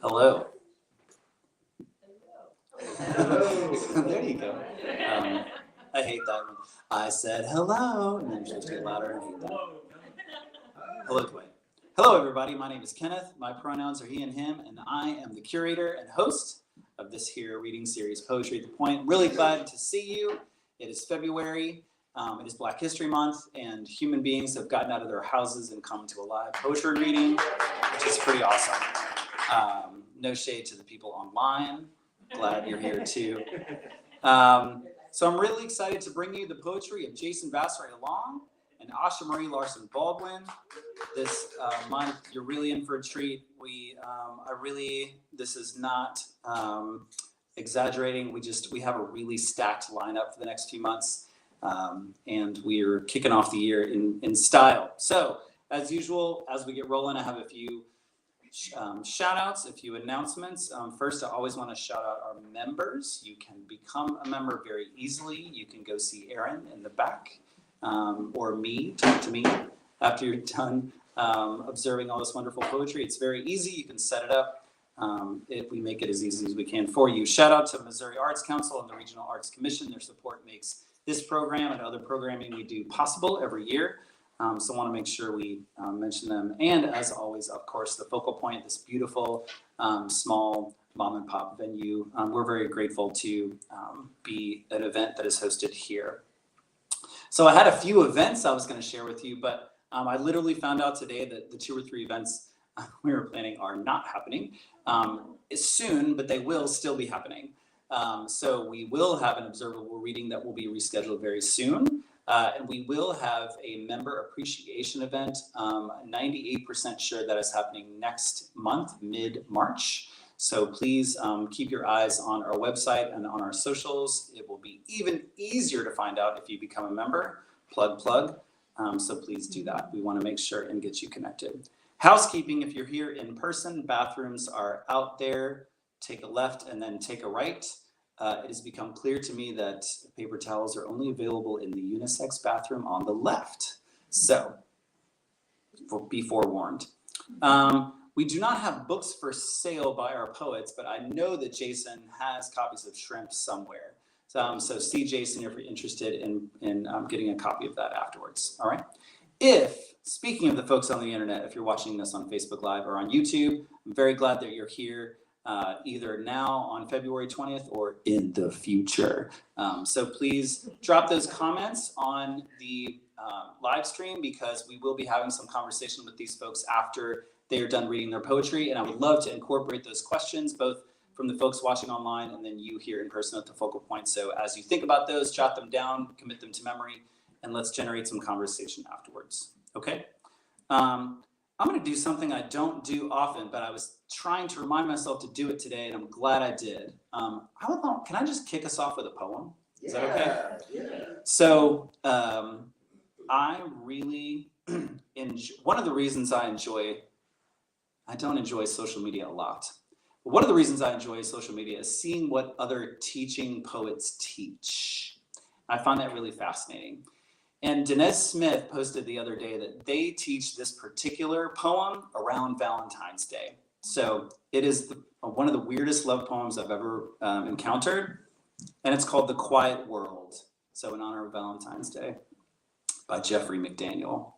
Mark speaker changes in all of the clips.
Speaker 1: Hello. There you go. I hate that one. I said hello, and then you're supposed to get louder. I hate that. Hello, Dwayne. Hello, everybody. My name is Kenneth. My pronouns are he and him, and I am the curator and host of this here reading series, Poetry at the Point. Really glad to see you. It is February. It is Black History Month, and human beings have gotten out of their houses and come to a live poetry reading, which is pretty awesome. No shade to the people online. Glad you're here too. So I'm really excited to bring you the poetry of Jason Vasser-Elong and Asha Marie Larson-Baldwin. This month, you're really in for a treat. This is not exaggerating. We have a really stacked lineup for the next few months. And we're kicking off the year in style. So as usual, as we get rolling, I have a few shout outs, a few announcements. First, I always want to shout out our members. You can become a member very easily. You can go see Aaron in the back, or me, talk to me after you're done observing all this wonderful poetry. It's very easy. You can set it up. We make it as easy as we can for you. Shout out to Missouri Arts Council and the Regional Arts Commission. Their support makes this program and other programming we do possible every year. So I want to make sure we mention them. And as always, of course, the focal point, this beautiful, small mom and pop venue. We're very grateful to be an event that is hosted here. So I had a few events I was going to share with you, but I literally found out today that the 2 or 3 events we were planning are not happening soon, but they will still be happening. So we will have an observable reading that will be rescheduled very soon. And we will have a member appreciation event. 98% sure that is happening next month, mid-March. So please keep your eyes on our website and on our socials. It will be even easier to find out if you become a member. Plug. So please do that. We want to make sure and get you connected. Housekeeping, if you're here in person, bathrooms are out there. Take a left and then take a right. It has become clear to me that paper towels are only available in the unisex bathroom on the left. So be forewarned. We do not have books for sale by our poets, but I know that Jason has copies of Shrimp somewhere. So see Jason if you're interested in getting a copy of that afterwards. All right. Speaking of the folks on the internet, if you're watching this on Facebook Live or on YouTube, I'm very glad that you're here. Either now on February 20th or in the future. So please drop those comments on the live stream, because we will be having some conversation with these folks after they are done reading their poetry. And I would love to incorporate those questions, both from the folks watching online and then you here in person at the focal point. So as you think about those, jot them down, commit them to memory, and let's generate some conversation afterwards. Okay? I'm going to do something I don't do often, but I was trying to remind myself to do it today, and I'm glad I did. Can I just kick us off with a poem? Is that okay? Yeah. So I really enjoy, one of the reasons I don't enjoy social media a lot, but one of the reasons I enjoy social media is seeing what other teaching poets teach. I find that really fascinating. And Denez Smith posted the other day that they teach this particular poem around Valentine's Day. So it is one of the weirdest love poems I've ever encountered. And it's called The Quiet World. So in honor of Valentine's Day, by Jeffrey McDaniel.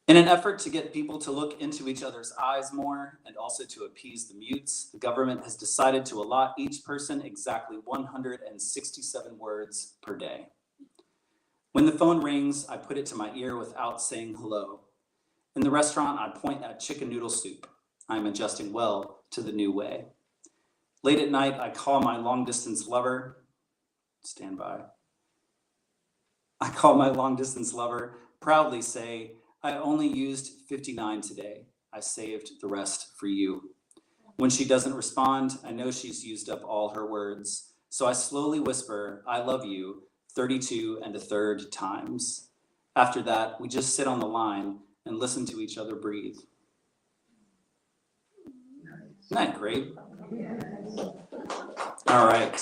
Speaker 1: In an effort to get people to look into each other's eyes more and also to appease the mutes, the government has decided to allot each person exactly 167 words per day. When the phone rings, I put it to my ear without saying hello. In the restaurant, I point at chicken noodle soup. I'm adjusting well to the new way. Late at night, I call my long-distance lover. Stand by. I call my long-distance lover, proudly say, I only used 59 today. I saved the rest for you. When she doesn't respond, I know she's used up all her words. So I slowly whisper, I love you, 32 1/3 times. After that, we just sit on the line and listen to each other breathe. Isn't that great? All right.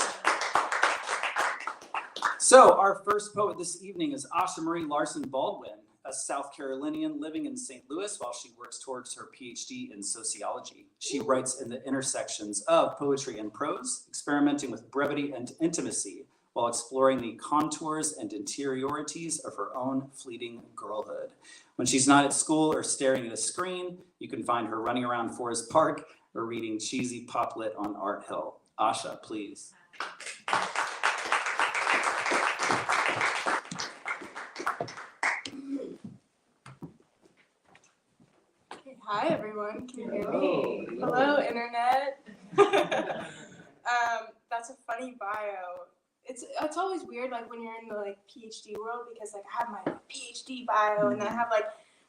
Speaker 1: So our first poet this evening is Asha Marie Larson-Baldwin. a South Carolinian living in St. Louis while she works towards her PhD in sociology. She writes in the intersections of poetry and prose, experimenting with brevity and intimacy while exploring the contours and interiorities of her own fleeting girlhood. When she's not at school or staring at a screen, you can find her running around Forest Park or reading cheesy pop lit on Art Hill. Asha, please.
Speaker 2: Hi everyone, can you hear me? Hello Internet. That's a funny bio. It's always weird like when you're in the like PhD world because like I have my PhD bio and then I have like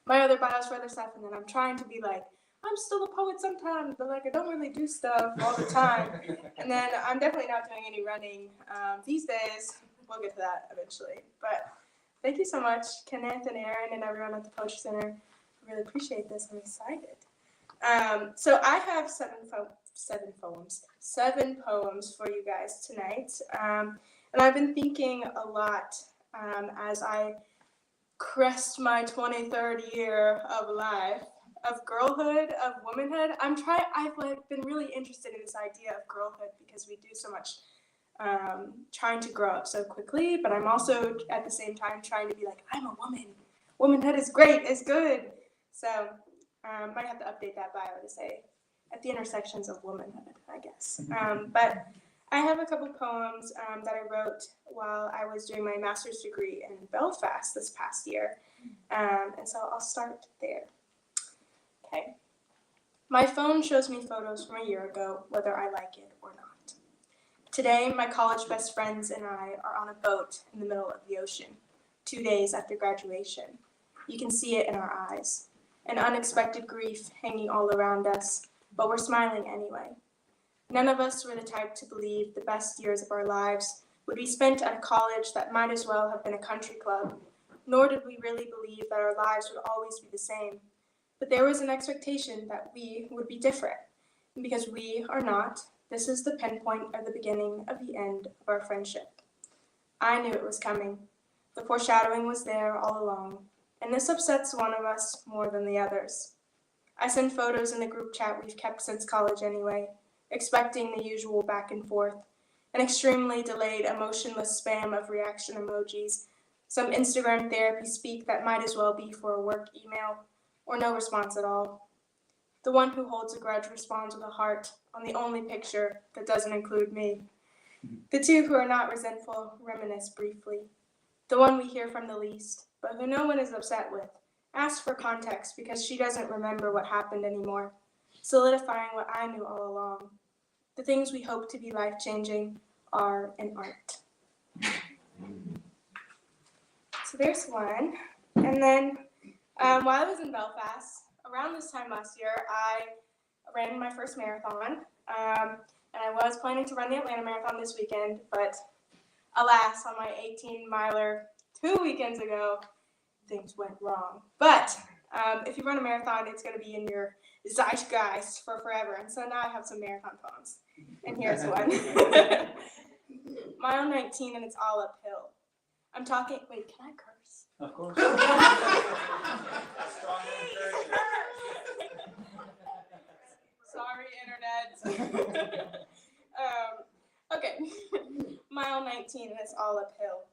Speaker 2: my other bios for other stuff and then I'm trying to be like I'm still a poet sometimes but like I don't really do stuff all the time and then I'm definitely not doing any running these days. We'll get to that eventually. But thank you so much Kenneth and Aaron and everyone at the Poetry Center. I really appreciate this. I'm excited. So I have seven poems for you guys tonight. And I've been thinking a lot as I crest my 23rd year of life, of girlhood, of womanhood. I've like been really interested in this idea of girlhood because we do so much trying to grow up so quickly, but I'm also at the same time trying to be like, I'm a woman. Womanhood is great, it's good. So might have to update that bio to say at the intersections of womanhood, I guess. But I have a couple poems that I wrote while I was doing my master's degree in Belfast this past year. And so I'll start there. Okay. My phone shows me photos from a year ago, whether I like it or not. Today, my college best friends and I are on a boat in the middle of the ocean, 2 days after graduation. You can see it in our eyes. An unexpected grief hanging all around us, but we're smiling anyway. None of us were the type to believe the best years of our lives would be spent at a college that might as well have been a country club, nor did we really believe that our lives would always be the same. But there was an expectation that we would be different. And because we are not, this is the pinpoint of the beginning of the end of our friendship. I knew it was coming. The foreshadowing was there all along. And this upsets one of us more than the others. I send photos in the group chat we've kept since college anyway, expecting the usual back and forth, an extremely delayed emotionless spam of reaction emojis, some Instagram therapy speak that might as well be for a work email, or no response at all. The one who holds a grudge responds with a heart on the only picture that doesn't include me. The two who are not resentful reminisce briefly. The one we hear from the least, but who no one is upset with, asks for context because she doesn't remember what happened anymore, solidifying what I knew all along. The things we hope to be life-changing are and aren't. So there's one. And then while I was in Belfast, around this time last year, I ran my first marathon. And I was planning to run the Atlanta Marathon this weekend, but alas, on my 18-miler 2 weekends ago, things went wrong. But if you run a marathon, it's going to be in your zeitgeist for forever. And so now I have some marathon poems. And here's one. Mile 19, and it's all uphill. I'm talking, wait, can I curse?
Speaker 1: Of course.
Speaker 2: Sorry, Internet. Okay. Mile 19, and it's all uphill.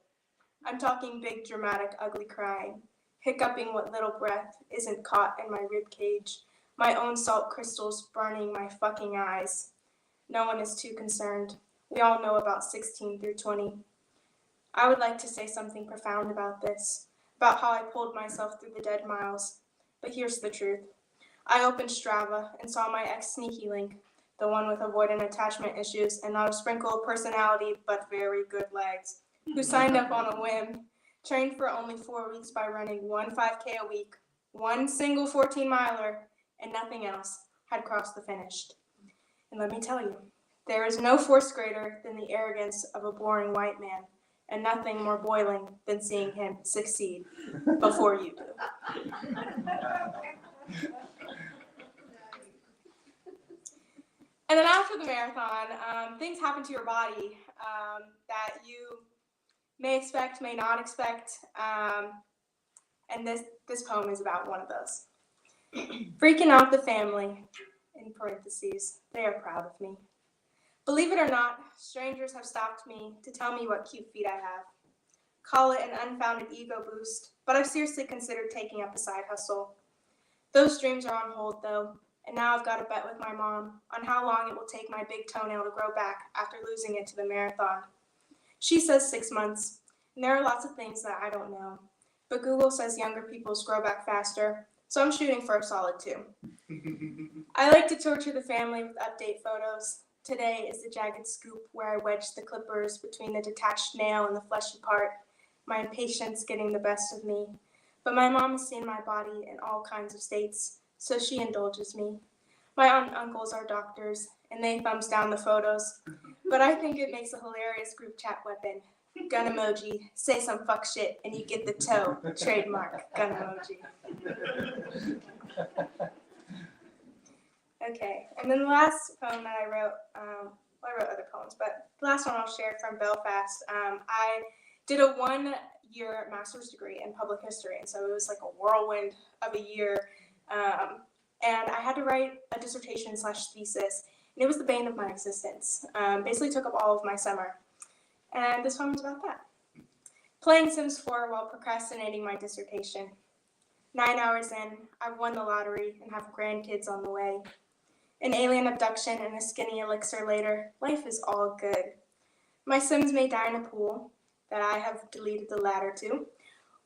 Speaker 2: I'm talking big, dramatic, ugly crying, hiccuping what little breath isn't caught in my rib cage, my own salt crystals burning my fucking eyes. No one is too concerned. We all know about 16 through 20. I would like to say something profound about this, about how I pulled myself through the dead miles, but here's the truth. I opened Strava and saw my ex-sneaky link, the one with avoidant attachment issues and not a sprinkle of personality, but very good legs, who signed up on a whim, trained for only 4 weeks by running one 5K a week, one single 14-miler, and nothing else, had crossed the finish. And let me tell you, there is no force greater than the arrogance of a boring white man, and nothing more boiling than seeing him succeed before you do. And then after the marathon, things happen to your body that you may expect, may not expect. and this poem is about one of those. Freaking out the family, in parentheses, they are proud of me. Believe it or not, strangers have stopped me to tell me what cute feet I have. Call it an unfounded ego boost, but I've seriously considered taking up a side hustle. Those dreams are on hold though, and now I've got to bet with my mom on how long it will take my big toenail to grow back after losing it to the marathon. She says 6 months, and there are lots of things that I don't know, but Google says younger people's grow back faster, so I'm shooting for a solid 2. I like to torture the family with update photos. Today is the jagged scoop where I wedge the clippers between the detached nail and the fleshy part, my impatience getting the best of me. But my mom has seen my body in all kinds of states, so she indulges me. My aunt and uncles are doctors, and they thumbs down the photos, but I think it makes a hilarious group chat weapon. Gun emoji, say some fuck shit, and you get the toe, trademark, gun emoji. Okay, and then the last poem that I wrote, I wrote other poems, but the last one I'll share from Belfast. I did a 1-year master's degree in public history, and so it was like a whirlwind of a year. And I had to write a dissertation/thesis, and it was the bane of my existence. Basically took up all of my summer. And this poem is about that. Playing Sims 4 while procrastinating my dissertation. 9 hours in, I've won the lottery and have grandkids on the way. An alien abduction and a skinny elixir later, life is all good. My Sims may die in a pool that I have deleted the ladder to,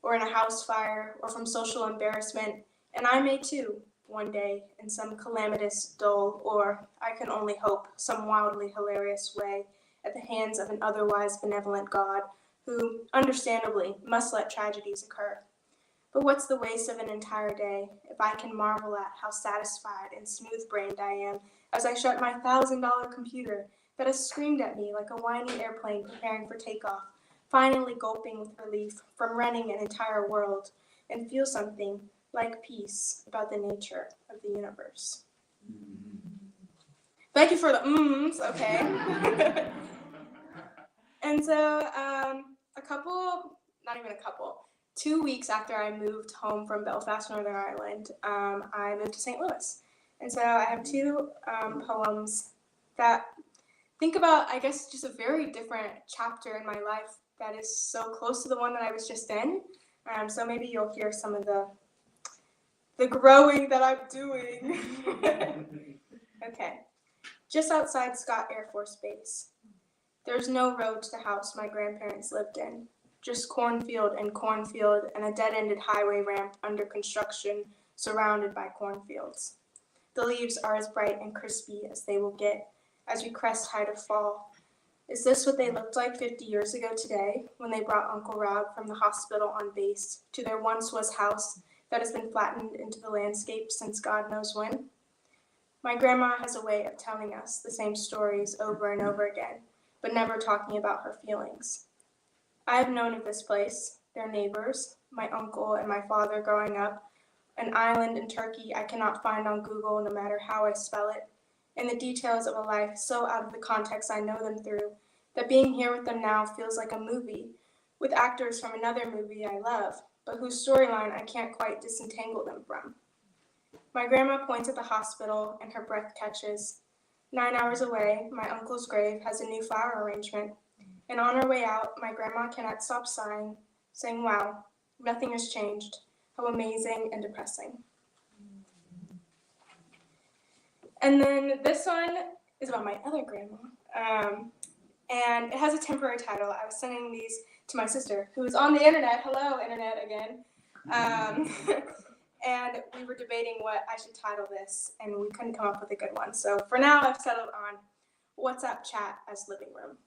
Speaker 2: or in a house fire, or from social embarrassment, and I may too, one day, in some calamitous, dull, or, I can only hope, some wildly hilarious way, at the hands of an otherwise benevolent God, who, understandably, must let tragedies occur. But what's the waste of an entire day if I can marvel at how satisfied and smooth-brained I am as I shut my $1,000 computer that has screamed at me like a whiny airplane preparing for takeoff, finally gulping with relief from running an entire world, and feel something like peace about the nature of the universe. Thank you for the mms, okay. And so a couple, not even a couple, 2 weeks after I moved home from Belfast, Northern Ireland, I moved to St. Louis. And so I have 2 poems that think about, I guess, just a very different chapter in my life that is so close to the one that I was just in. So maybe you'll hear some of the growing that I'm doing. Okay. Just outside Scott Air Force Base. There's no road to the house my grandparents lived in. Just cornfield and a dead-ended highway ramp under construction surrounded by cornfields. The leaves are as bright and crispy as they will get as we crest height of fall. Is this what they looked like 50 years ago today when they brought Uncle Rob from the hospital on base to their once-was house that has been flattened into the landscape since God knows when? My grandma has a way of telling us the same stories over and over again, but never talking about her feelings. I have known of this place, their neighbors, my uncle and my father growing up, an island in Turkey I cannot find on Google no matter how I spell it, and the details of a life so out of the context I know them through, that being here with them now feels like a movie, with actors from another movie I love, but whose storyline I can't quite disentangle them from. My grandma points at the hospital and her breath catches. 9 hours away, my uncle's grave has a new flower arrangement, and on her way out, my grandma cannot stop sighing, saying, wow, nothing has changed. How amazing and depressing. And then this one is about my other grandma. And it has a temporary title. I was sending these to my sister, who is on the internet. Hello, internet again. And we were debating what I should title this, and we couldn't come up with a good one. So for now, I've settled on WhatsApp chat as living room.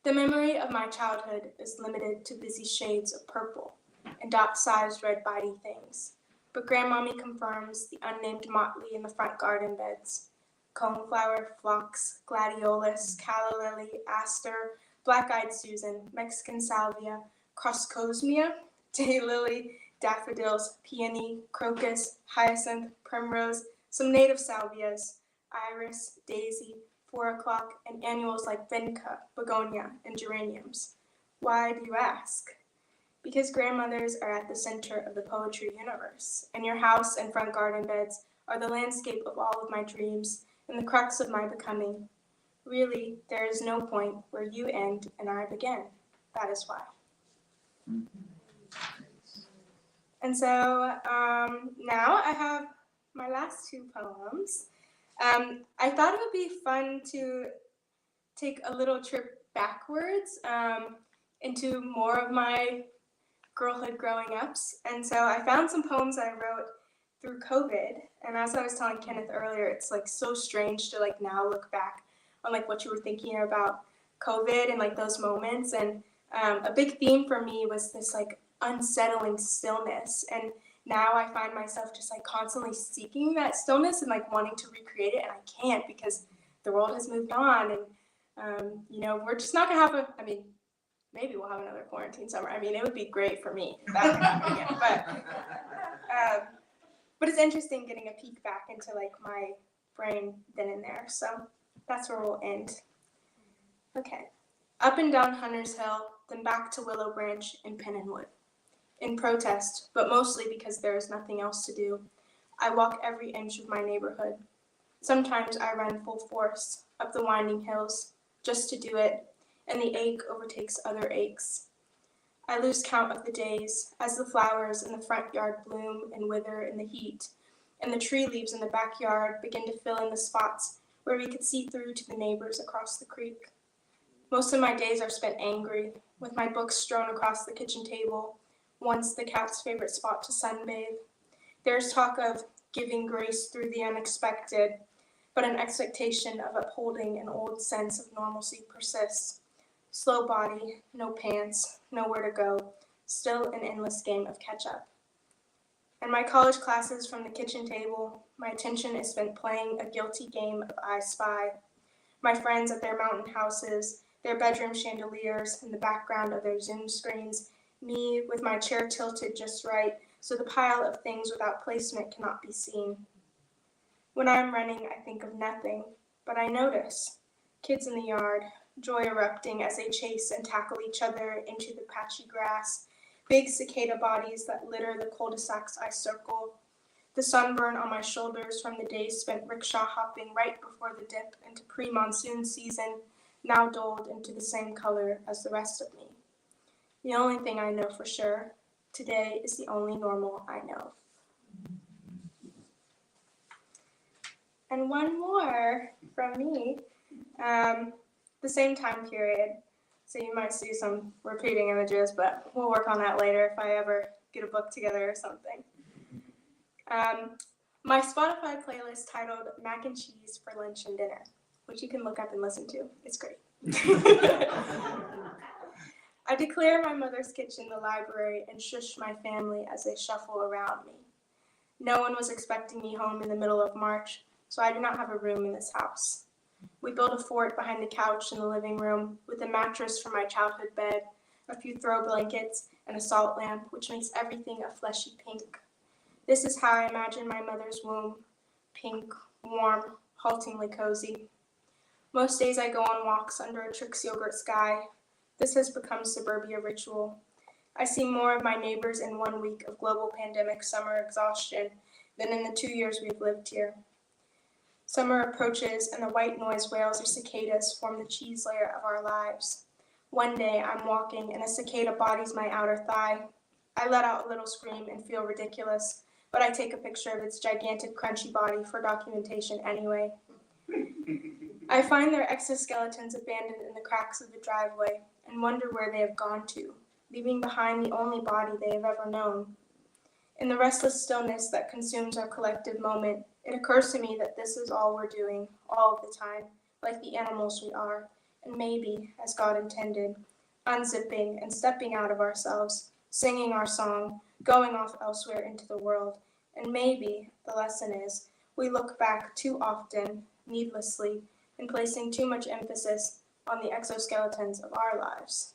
Speaker 2: The memory of my childhood is limited to busy shades of purple and dot-sized red bitey things. But Grandmommy confirms the unnamed motley in the front garden beds. Coneflower, phlox, gladiolus, calla lily, aster, black-eyed Susan, Mexican salvia, croscosmia, daylily, daffodils, peony, crocus, hyacinth, primrose, some native salvias, iris, daisy, 4 o'clock, and annuals like vinca, begonia, and geraniums. Why do you ask? Because grandmothers are at the center of the poetry universe, and your house and front garden beds are the landscape of all of my dreams and the crux of my becoming. Really, there is no point where you end and I begin. That is why. And so now I have my last two poems. I thought it would be fun to take a little trip backwards into more of my girlhood growing ups. And so I found some poems I wrote through COVID. And as I was telling Kenneth earlier, it's like so strange to like now look back on like what you were thinking about COVID and like those moments. And a big theme for me was this like unsettling stillness. And now I find myself just like constantly seeking that stillness and like wanting to recreate it. And I can't because the world has moved on. And, you know, we're just not going to have maybe we'll have another quarantine summer. I mean, it would be great for me if that could happen again. But it's interesting getting a peek back into like my brain then and there. So that's where we'll end. Okay. Up and down Hunter's Hill, then back to Willow Branch and Pennonwood. In protest, but mostly because there is nothing else to do, I walk every inch of my neighborhood. Sometimes I run full force up the winding hills just to do it, and the ache overtakes other aches. I lose count of the days as the flowers in the front yard bloom and wither in the heat, and the tree leaves in the backyard begin to fill in the spots where we could see through to the neighbors across the creek. Most of my days are spent angry, with my books strewn across the kitchen table, once the cat's favorite spot to sunbathe. There's talk of giving grace through the unexpected, but an expectation of upholding an old sense of normalcy persists. Slow body, no pants, nowhere to go, still an endless game of catch-up. In my college classes from the kitchen table, my attention is spent playing a guilty game of I Spy. My friends at their mountain houses, their bedroom chandeliers in the background of their Zoom screens, me with my chair tilted just right so the pile of things without placement cannot be seen. When I'm running, I think of nothing, but I notice. Kids in the yard, joy erupting as they chase and tackle each other into the patchy grass, big cicada bodies that litter the cul-de-sacs I circle, the sunburn on my shoulders from the days spent rickshaw hopping right before the dip into pre-monsoon season, now dulled into the same color as the rest of me. The only thing I know for sure, today is the only normal I know. And one more from me, the same time period. So you might see some repeating images, but we'll work on that later if I ever get a book together or something. My Spotify playlist titled Mac and Cheese for Lunch and Dinner, which you can look up and listen to. It's great. I declare my mother's kitchen the library and shush my family as they shuffle around me. No one was expecting me home in the middle of March, so I do not have a room in this house. We built a fort behind the couch in the living room with a mattress for my childhood bed, a few throw blankets, and a salt lamp, which makes everything a fleshy pink. This is how I imagine my mother's womb, pink, warm, haltingly cozy. Most days I go on walks under a Trix yogurt sky. This has become suburbia ritual. I see more of my neighbors in 1 week of global pandemic summer exhaustion than in the 2 years we've lived here. Summer approaches and the white noise wails of cicadas form the cheese layer of our lives. One day I'm walking and a cicada bodies my outer thigh. I let out a little scream and feel ridiculous, but I take a picture of its gigantic crunchy body for documentation anyway. I find their exoskeletons abandoned in the cracks of the driveway and wonder where they have gone to, leaving behind the only body they have ever known. In the restless stillness that consumes our collective moment, it occurs to me that this is all we're doing, all of the time, like the animals we are, and maybe, as God intended, unzipping and stepping out of ourselves, singing our song, going off elsewhere into the world, and maybe, the lesson is, we look back too often, needlessly, and placing too much emphasis on the exoskeletons of our lives.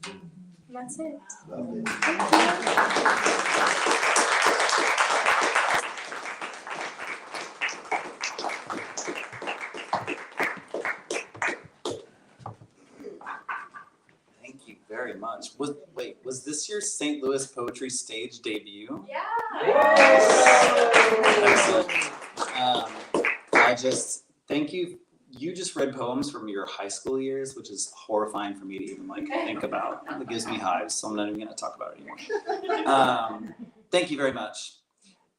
Speaker 2: And that's it. Thank you.
Speaker 1: Thank you very very much. Was this your St. Louis poetry stage debut?
Speaker 3: Yeah.
Speaker 1: Excellent. Thank you. You just read poems from your high school years, which is horrifying for me to even think about. It gives me hives, so I'm not even going to talk about it anymore. Thank you very much.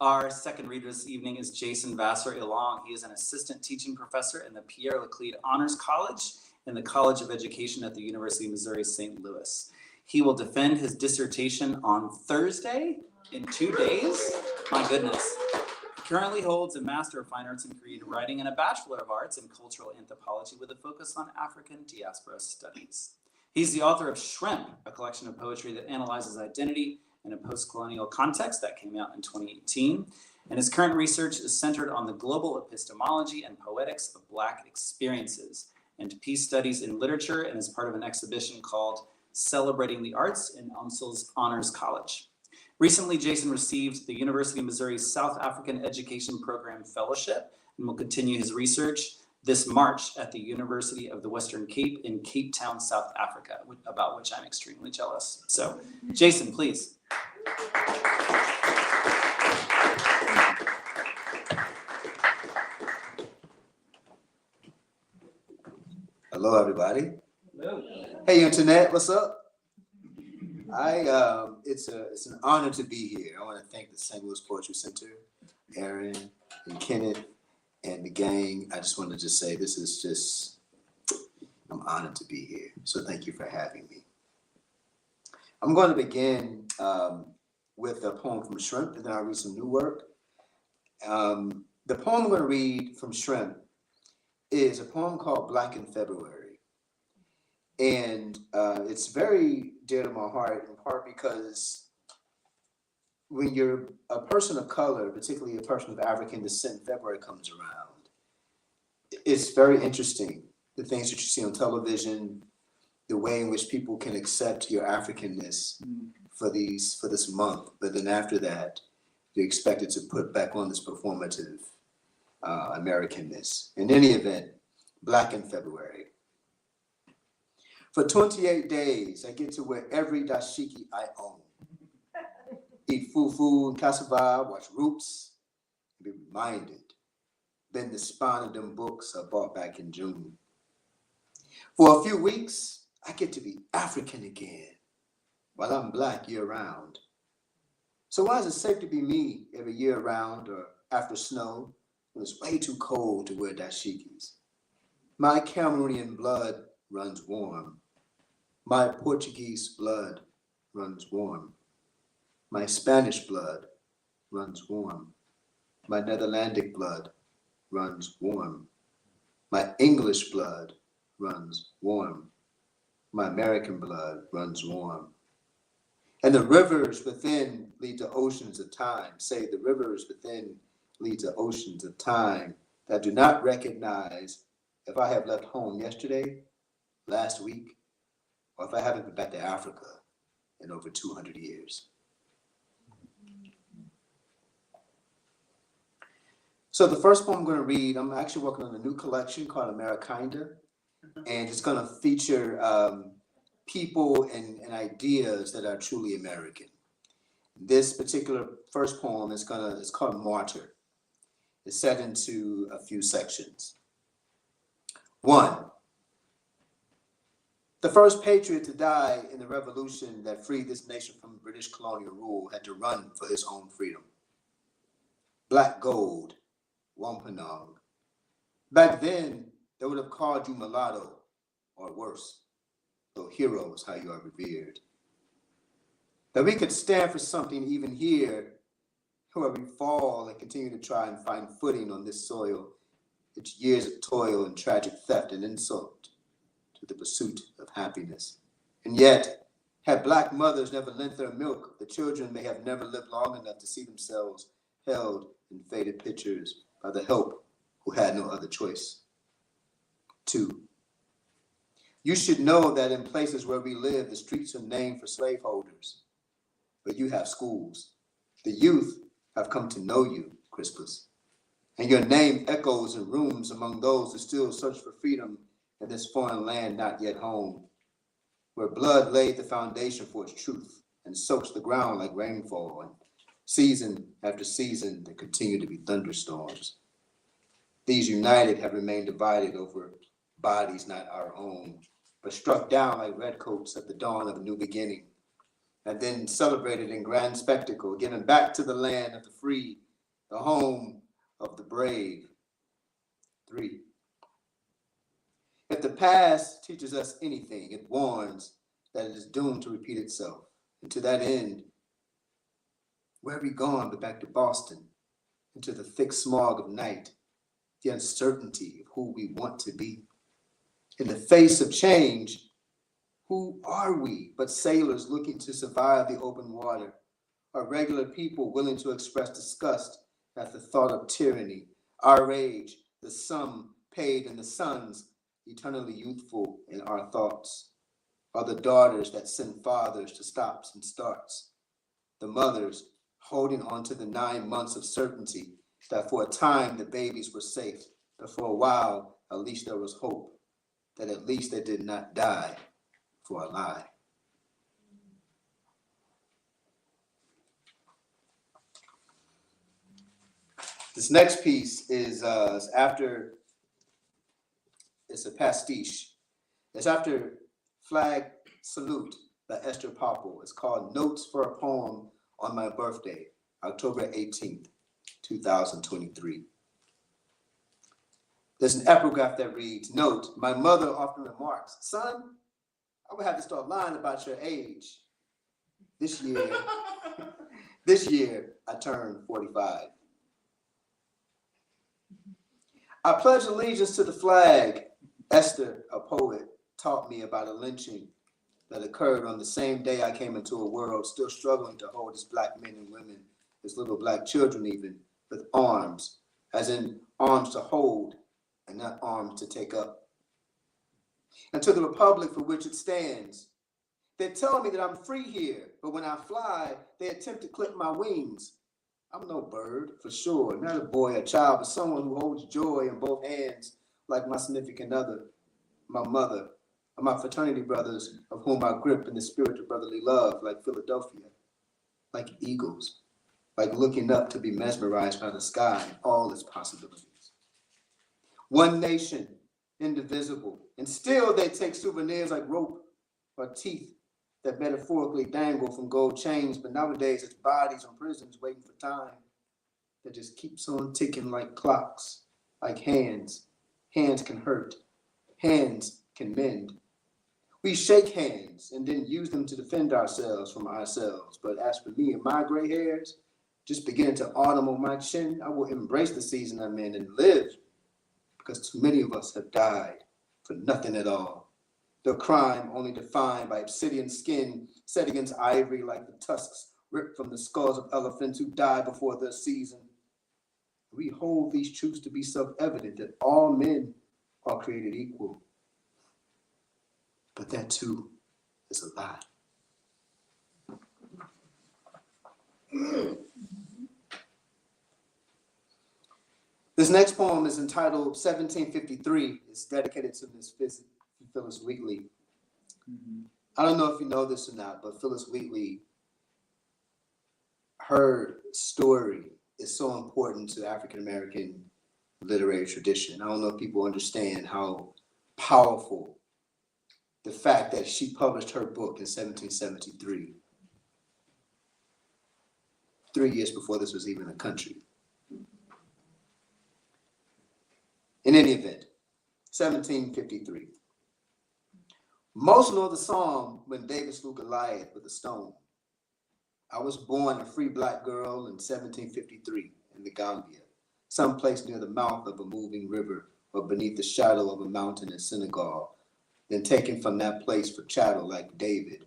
Speaker 1: Our second reader this evening is Jason Vasser-Elong. He is an assistant teaching professor in the Pierre Laclede Honors College in the College of Education at the University of Missouri St. Louis. He will defend his dissertation on Thursday in 2 days. My goodness. He currently holds a Master of Fine Arts in Creative Writing and a Bachelor of Arts in Cultural Anthropology with a focus on African diaspora studies. He's the author of Shrimp, a collection of poetry that analyzes identity in a post-colonial context that came out in 2018. And his current research is centered on the global epistemology and poetics of Black experiences and peace studies in literature, and is part of an exhibition called Celebrating the Arts in UMSL's Honors College. Recently, Jason received the University of Missouri's South African Education Program Fellowship and will continue his research this March at the University of the Western Cape in Cape Town, South Africa, about which I'm extremely jealous. So, Jason, please.
Speaker 4: Hello, everybody.
Speaker 1: Hello.
Speaker 4: Hey, Internet, what's up? It's an honor to be here. I want to thank the St. Louis Poetry Center, Aaron and Kenneth and the gang. I just wanted to say I'm honored to be here. So thank you for having me. I'm going to begin with a poem from Shrimp, and then I'll read some new work. The poem I'm going to read from Shrimp is a poem called Black in February. And it's very dear to my heart, in part because when you're a person of color, particularly a person of African descent, February comes around. It's very interesting, the things that you see on television, the way in which people can accept your Africanness for this month, but then after that, you're expected to put back on this performative Americanness. In any event, Black in February. For 28 days, I get to wear every dashiki I own. Eat fufu and cassava, watch Roots, and be reminded. Then the spine of them books I bought back in June. For a few weeks, I get to be African again, while I'm Black year round. So why is it safe to be me every year round or after snow when it's way too cold to wear dashikis? My Cameroonian blood runs warm. My Portuguese blood runs warm. My Spanish blood runs warm. My Netherlandic blood runs warm. My English blood runs warm. My American blood runs warm. And the rivers within lead to oceans of time. Say the rivers within lead to oceans of time that do not recognize if I have left home yesterday, last week, or if I haven't been back to Africa in over 200 years. So the first poem I'm going to read, I'm actually working on a new collection called Amerikinda, and it's going to feature people and ideas that are truly American. This particular first poem it's called Martyr. It's set into a few sections. 1. The first patriot to die in the revolution that freed this nation from British colonial rule had to run for his own freedom. Black gold, Wampanoag. Back then, they would have called you mulatto or worse, though hero is how you are revered. That we could stand for something even here, where we fall and continue to try and find footing on this soil. It's years of toil and tragic theft and insult to the pursuit of happiness. And yet, had Black mothers never lent their milk, the children may have never lived long enough to see themselves held in faded pictures by the help who had no other choice. 2. You should know that in places where we live, the streets are named for slaveholders, but you have schools. The youth have come to know you, Crispus, and your name echoes in rooms among those who still search for freedom in this foreign land not yet home. where blood laid the foundation for its truth and soaks the ground like rainfall, and season after season there continue to be thunderstorms. These united have remained divided over bodies not our own, but struck down like redcoats at the dawn of a new beginning, and then celebrated in grand spectacle, given back to the land of the free, the home of the brave. 3. If the past teaches us anything, it warns that it is doomed to repeat itself. And to that end, where have we gone but back to Boston, into the thick smog of night, the uncertainty of who we want to be? In the face of change, who are we but sailors looking to survive the open water? Are regular people willing to express disgust at the thought of tyranny? Our age, the sum paid in the sons, eternally youthful in our thoughts, are the daughters that send fathers to stops and starts, the mothers holding on to the 9 months of certainty that for a time the babies were safe, but for a while at least there was hope, that at least they did not die for a lie. This next piece is it's a pastiche. It's after Flag Salute by Esther Popple. It's called Notes for a Poem on My Birthday, October 18th, 2023. There's an epigraph that reads, note, my mother often remarks, son, I would have to start lying about your age. This year I turned 45. I pledge allegiance to the flag. Esther, a poet, taught me about a lynching that occurred on the same day I came into a world still struggling to hold its black men and women, its little black children even, with arms, as in arms to hold and not arms to take up. And to the republic for which it stands. They tell me that I'm free here, but when I fly, they attempt to clip my wings. I'm no bird, for sure, not a boy, a child, but someone who holds joy in both hands, like my significant other, my mother, and my fraternity brothers, of whom I grip in the spirit of brotherly love, like Philadelphia, like eagles, like looking up to be mesmerized by the sky and all its possibilities. One nation, indivisible, and still they take souvenirs like rope or teeth that metaphorically dangle from gold chains, but nowadays it's bodies in prisons waiting for time that just keeps on ticking like clocks, like hands. Hands can hurt, hands can mend. We shake hands and then use them to defend ourselves from ourselves, but as for me and my gray hairs, just beginning to autumn on my chin, I will embrace the season I'm in and live, because too many of us have died for nothing at all. The crime only defined by obsidian skin set against ivory like the tusks ripped from the skulls of elephants who died before their season. We hold these truths to be self-evident that all men are created equal. But that too is a lie. This next poem is entitled 1753. It's dedicated to Miss Phyllis Wheatley. I don't know if you know this or not, but Phyllis Wheatley, her story is so important to African-American literary tradition. I don't know if people understand how powerful the fact that she published her book in 1773, 3 years before this was even a country. In any event, 1753. Most know the song When David Slew Goliath with a Stone. I was born a free black girl in 1753 in the Gambia, someplace near the mouth of a moving river or beneath the shadow of a mountain in Senegal, then taken from that place for chattel like David,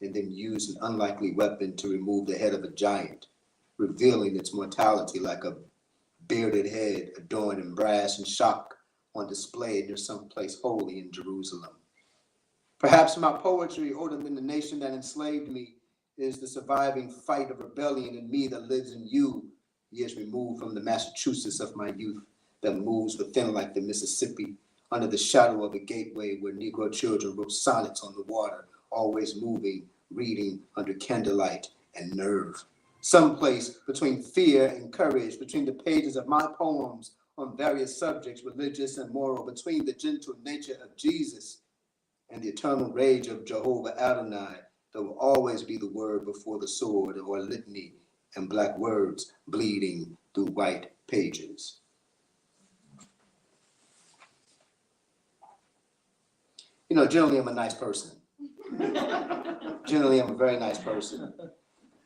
Speaker 4: and then used an unlikely weapon to remove the head of a giant, revealing its mortality like a bearded head adorned in brass and shock on display near some place holy in Jerusalem. Perhaps my poetry, older than the nation that enslaved me, is the surviving fight of rebellion in me that lives in you, years removed from the Massachusetts of my youth that moves within like the Mississippi, under the shadow of a gateway where Negro children wrote sonnets on the water, always moving, reading under candlelight and nerve. Someplace between fear and courage, between the pages of my poems on various subjects, religious and moral, between the gentle nature of Jesus and the eternal rage of Jehovah Adonai, there will always be the word before the sword or litany and black words bleeding through white pages. You know, generally I'm a nice person. Generally I'm a very nice person.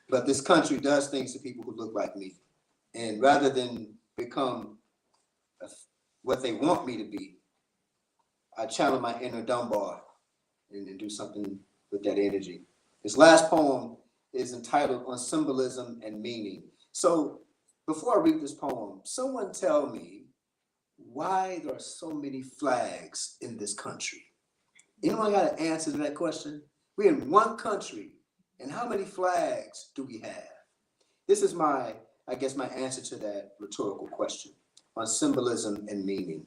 Speaker 4: But this country does things to people who look like me. And rather than become what they want me to be, I channel my inner Dunbar and do something with that energy. This last poem is entitled On Symbolism and Meaning. So before I read this poem, someone tell me why there are so many flags in this country. Anyone got an answer to that question? We're in one country, and how many flags do we have? This is my answer to that rhetorical question on symbolism and meaning.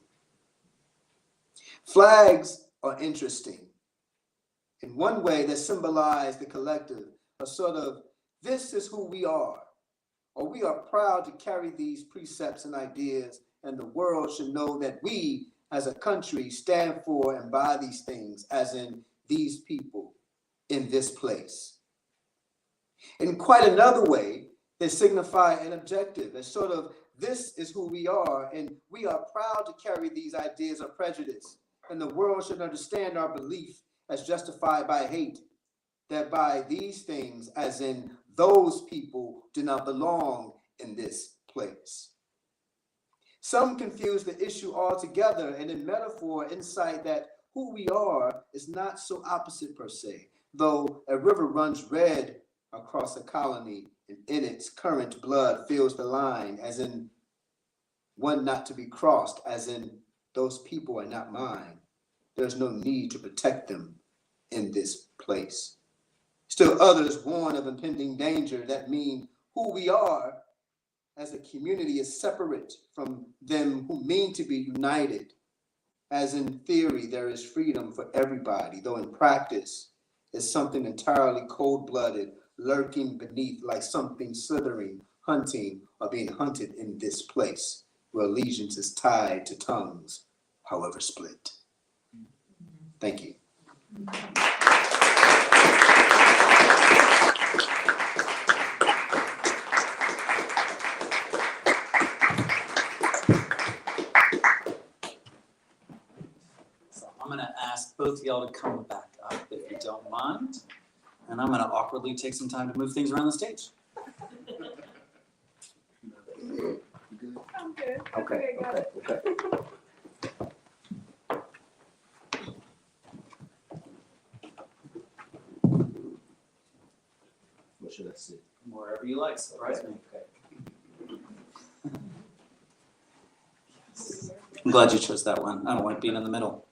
Speaker 4: Flags are interesting. In one way, they symbolize the collective, a sort of, this is who we are, or we are proud to carry these precepts and ideas, and the world should know that we, as a country, stand for and by these things, as in these people in this place. In quite another way, they signify an objective, a sort of, this is who we are, and we are proud to carry these ideas of prejudice, and the world should understand our belief as justified by hate, that by these things, as in those people, do not belong in this place. Some confuse the issue altogether, and in metaphor, insight that who we are is not so opposite per se, though a river runs red across a colony, and in its current blood fills the line, as in one not to be crossed, as in those people are not mine. There's no need to protect them in this place. Still others warn of impending danger that mean who we are as a community is separate from them who mean to be united. As in theory, there is freedom for everybody, though in practice, it's something entirely cold-blooded, lurking beneath like something slithering, hunting, or being hunted in this place, where allegiance is tied to tongues, however split. Thank you.
Speaker 1: I'm going to ask both of y'all to come back up if you don't mind. And I'm going to awkwardly take some time to move things around the stage.
Speaker 2: I'm good.
Speaker 4: Okay. What should I say?
Speaker 1: Wherever you like, surprise me.
Speaker 4: Okay.
Speaker 1: I'm glad you chose that one. I don't like being in the middle.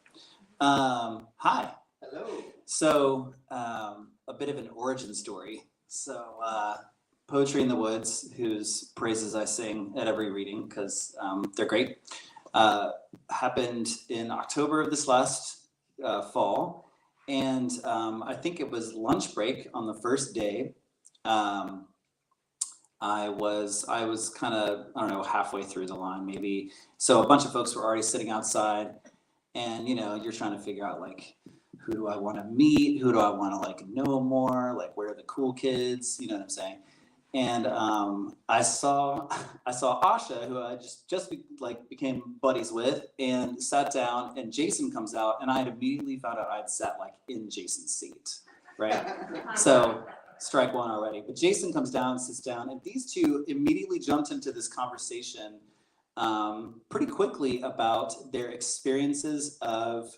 Speaker 1: Hi.
Speaker 4: Hello.
Speaker 1: So, a bit of an origin story. So, Poetry in the Woods, whose praises I sing at every reading because they're great, happened in October of this last fall. And I think it was lunch break on the first day. I was kind of, I don't know, halfway through the line maybe. So a bunch of folks were already sitting outside, and you're trying to figure out like, who do I want to meet? Who do I want to like know more? Like, where are the cool kids? You know what I'm saying? And I saw Asha, who I just became buddies with, and sat down. And Jason comes out, and I had immediately found out I'd sat like in Jason's seat, right? So strike one already. But Jason comes down, sits down, and these two immediately jumped into this conversation pretty quickly about their experiences of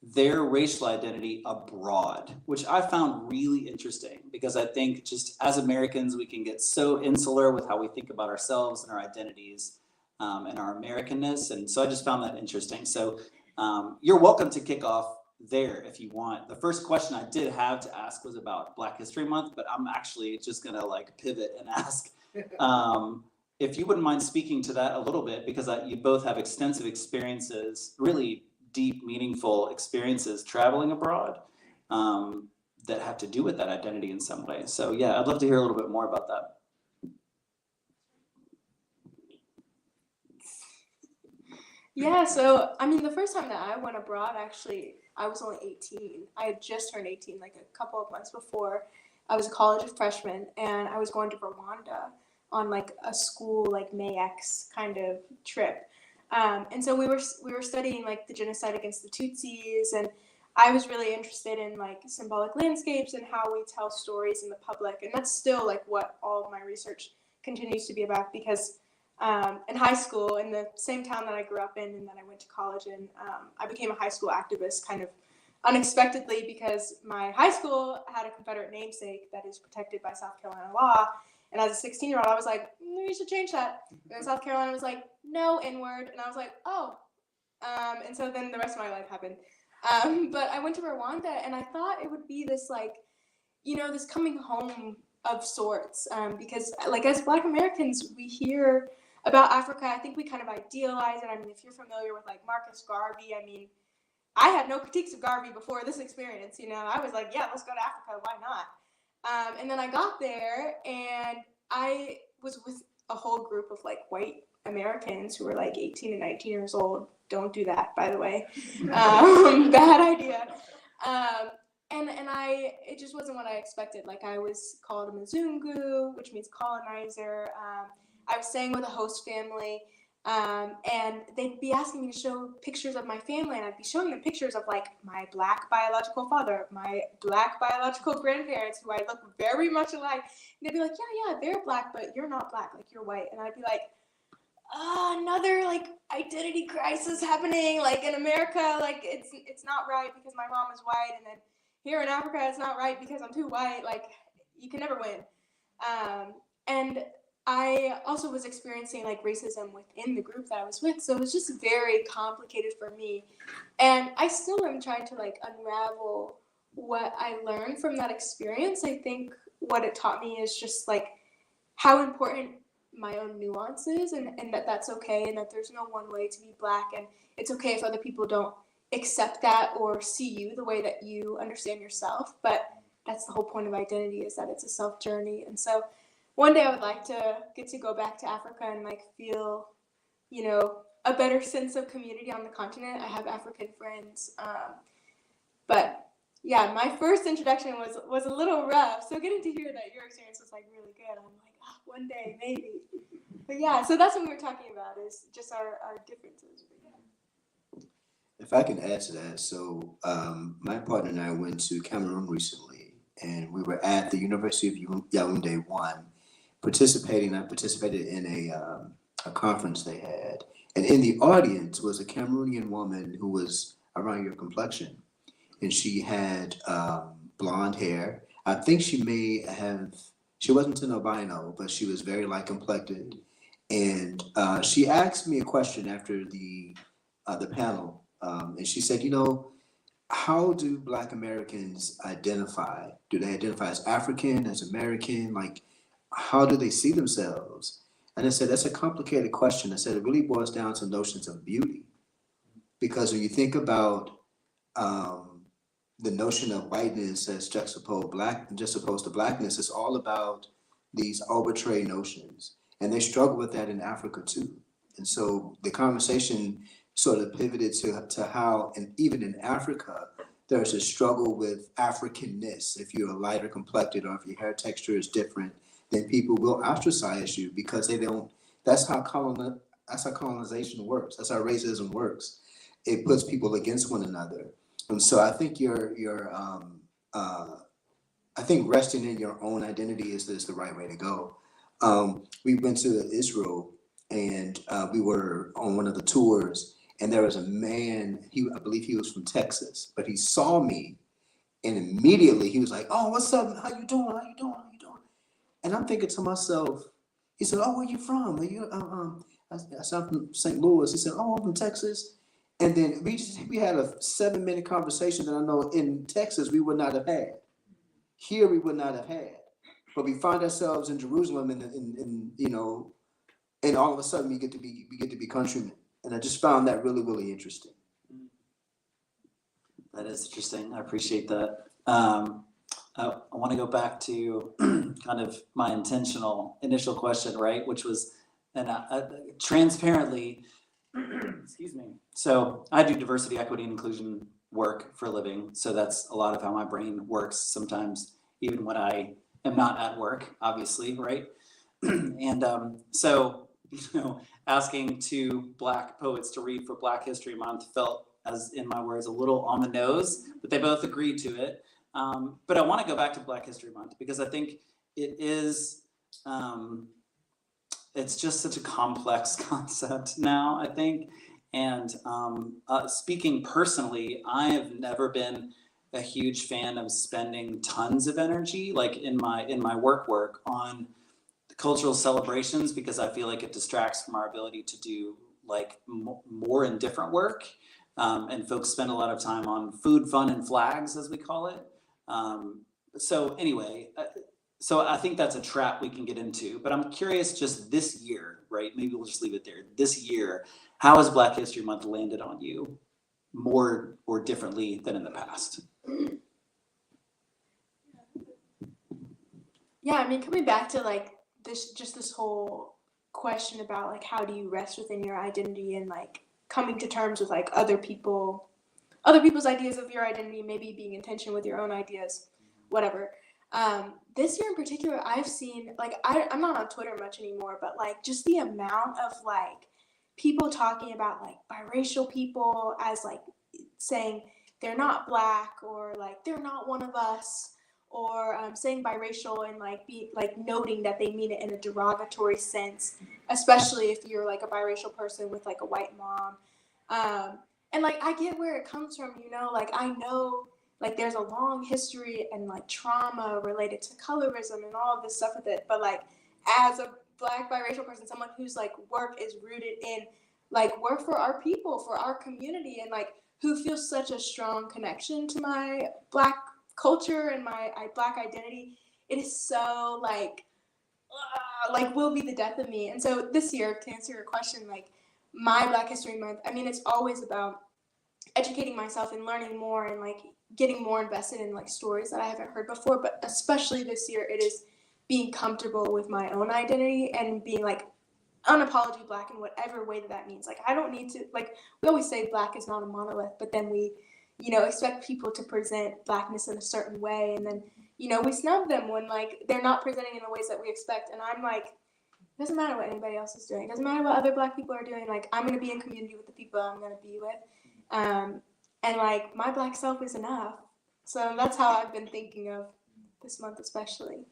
Speaker 1: their racial identity abroad, which I found really interesting because I think just as Americans, we can get so insular with how we think about ourselves and our identities and our Americanness. And so I just found that interesting. So you're welcome to kick off there if you want. The first question I did have to ask was about Black History Month, but I'm actually just gonna like pivot and ask if you wouldn't mind speaking to that a little bit, because you both have extensive experiences, really deep, meaningful experiences traveling abroad. that have to do with that identity in some way. So yeah, I'd love to hear a little bit more about that.
Speaker 2: Yeah, so I mean, the first time that I went abroad, actually, I was only 18. I had just turned 18, like a couple of months before. I was a college freshman, and I was going to Rwanda on like a school like MAEX kind of trip. And so we were studying like the genocide against the Tutsis, and I was really interested in like symbolic landscapes and how we tell stories in the public, and that's still like what all of my research continues to be about because in high school, in the same town that I grew up in and that I went to college in, I became a high school activist kind of unexpectedly because my high school had a Confederate namesake that is protected by South Carolina law. And as a 16-year-old, I was like, we should change that. And South Carolina was like, no N-word. And I was like, oh. And so then the rest of my life happened. But I went to Rwanda, and I thought it would be this like, this coming home of sorts. Because like as Black Americans, we hear about Africa. I think we kind of idealize it. I mean, if you're familiar with like Marcus Garvey, I mean, I had no critiques of Garvey before this experience. I was like, yeah, let's go to Africa. Why not? And then I got there, and I was with a whole group of like white Americans who were like 18 and 19 years old. Don't do that, by the way. Bad idea. And it just wasn't what I expected. Like I was called a Mzungu, which means colonizer. I was staying with a host family, and they'd be asking me to show pictures of my family, and I'd be showing them pictures of like my Black biological father, my Black biological grandparents, who I look very much alike. And they'd be like, yeah, they're Black, but you're not Black, like you're white. And I'd be like, another like identity crisis happening, like in America, like it's not right because my mom is white, and then here in Africa it's not right because I'm too white. Like you can never win. And I also was experiencing like racism within the group that I was with, so it was just very complicated for me. And I still am trying to like unravel what I learned from that experience. I think what it taught me is just like how important my own nuances and that's okay, and that there's no one way to be Black, and it's okay if other people don't accept that or see you the way that you understand yourself. But that's the whole point of identity, is that it's a self journey. And so one day I would like to get to go back to Africa and like feel, a better sense of community on the continent. I have African friends, but yeah, my first introduction was a little rough. So getting to hear that your experience was like really good, I'm like, one day maybe. But yeah, so that's what we were talking about, is just our differences.
Speaker 4: If I can add to that, so my partner and I went to Cameroon recently, and we were at the University of Yaoundé 1 I participated in a conference they had, and in the audience was a Cameroonian woman who was around your complexion, and she had blonde hair. I think she wasn't an albino, but she was very light complected, and she asked me a question after the panel, and she said, how do Black Americans identify? Do they identify as African, as American? Like, how do they see themselves? And I said, that's a complicated question. I said, it really boils down to notions of beauty. Because when you think about the notion of whiteness as juxtaposed to Blackness, it's all about these arbitrary notions. And they struggle with that in Africa too. And so the conversation sort of pivoted to how, and even in Africa, there's a struggle with Africanness. If you're a lighter complected or if your hair texture is different, then people will ostracize you because they don't. That's how colonization works. That's how racism works. It puts people against one another. And so I think I think resting in your own identity is the right way to go. We went to Israel, and we were on one of the tours, and there was a man. I believe he was from Texas, but he saw me, and immediately he was like, "Oh, what's up? How you doing? How you doing? How you doing?" And I'm thinking to myself, he said, "Oh, where you from? Are you?" I said, "I'm from St. Louis." He said, "Oh, I'm from Texas." And then we had a 7-minute conversation that I know in Texas we would not have had. Here we would not have had. But we find ourselves in Jerusalem, and all of a sudden we get to be countrymen. And I just found that really, really interesting.
Speaker 1: That is interesting. I appreciate that. I want to go back to kind of my intentional initial question, right? Which was, and transparently, excuse me. So I do diversity, equity, and inclusion work for a living. So that's a lot of how my brain works sometimes, even when I am not at work, obviously, right? And so, asking two Black poets to read for Black History Month felt, as in my words, a little on the nose, but they both agreed to it. But I want to go back to Black History Month because I think it is, it's just such a complex concept now, I think. And speaking personally, I have never been a huge fan of spending tons of energy, like in my work on cultural celebrations, because I feel like it distracts from our ability to do like more and different work. And folks spend a lot of time on food, fun, and flags, as we call it. So anyway, so I think that's a trap we can get into. But I'm curious, just this year, right? Maybe we'll just leave it there. This year, how has Black History Month landed on you, more or differently than in the past?
Speaker 2: Yeah, I mean, coming back to like this whole question about like how do you rest within your identity and like coming to terms with like other people's ideas of your identity, maybe being in tension with your own ideas, whatever. This year in particular, I've seen like I'm not on Twitter much anymore, but like just the amount of like people talking about like biracial people as like saying they're not Black or like they're not one of us, or saying biracial and like be like noting that they mean it in a derogatory sense, especially if you're like a biracial person with like a white mom. And like I get where it comes from, like I know like there's a long history and like trauma related to colorism and all of this stuff with it, but like as a Black biracial person, someone whose like work is rooted in like work for our people, for our community, and like who feels such a strong connection to my Black culture and my Black identity, it is so like will be the death of me. And so this year, to answer your question, like my Black History Month, I mean, it's always about educating myself and learning more and like getting more invested in like stories that I haven't heard before, but especially this year, it is being comfortable with my own identity and being like unapologetically Black in whatever way that means. Like I don't need to, like we always say Black is not a monolith, but then we expect people to present Blackness in a certain way, and then we snub them when like they're not presenting in the ways that we expect. And I'm like, it doesn't matter what anybody else is doing, it doesn't matter what other Black people are doing, like I'm going to be in community with the people I'm going to be with, and like my Black self is enough. So that's how I've been thinking of this month especially.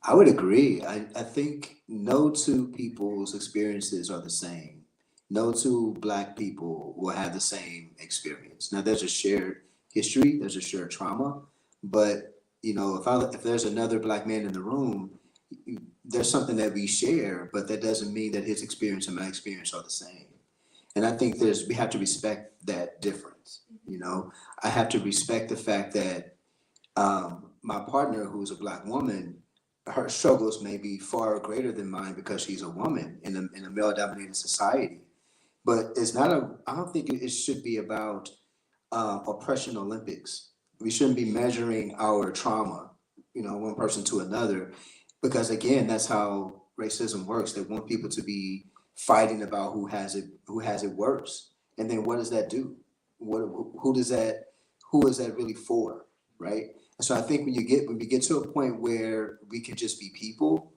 Speaker 4: I would agree. I think no two people's experiences are the same. No two Black people will have the same experience. Now, there's a shared history, there's a shared trauma, but if there's another Black man in the room, there's something that we share, but that doesn't mean that his experience and my experience are the same. And I think we have to respect that difference. I have to respect the fact that my partner, who's a Black woman, her struggles may be far greater than mine because she's a woman in a male-dominated society. But I don't think it should be about oppression Olympics. We shouldn't be measuring our trauma, one person to another, because again, that's how racism works. They want people to be fighting about who has it worse. And then what does that do? Who is that really for, right? And so I think when we get to a point where we can just be people,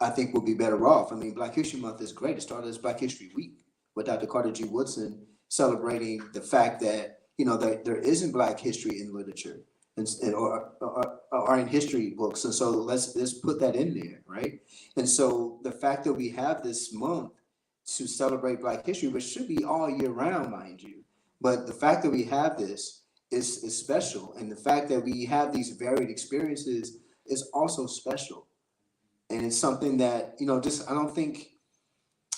Speaker 4: I think we'll be better off. I mean, Black History Month is great. It started as Black History Week with Dr. Carter G. Woodson celebrating the fact that, that there isn't Black history in literature or in history books. And so let's put that in there, right? And so the fact that we have this month to celebrate Black history, which should be all year round, mind you, but the fact that we have this is special. And the fact that we have these varied experiences is also special. And it's something that, I don't think,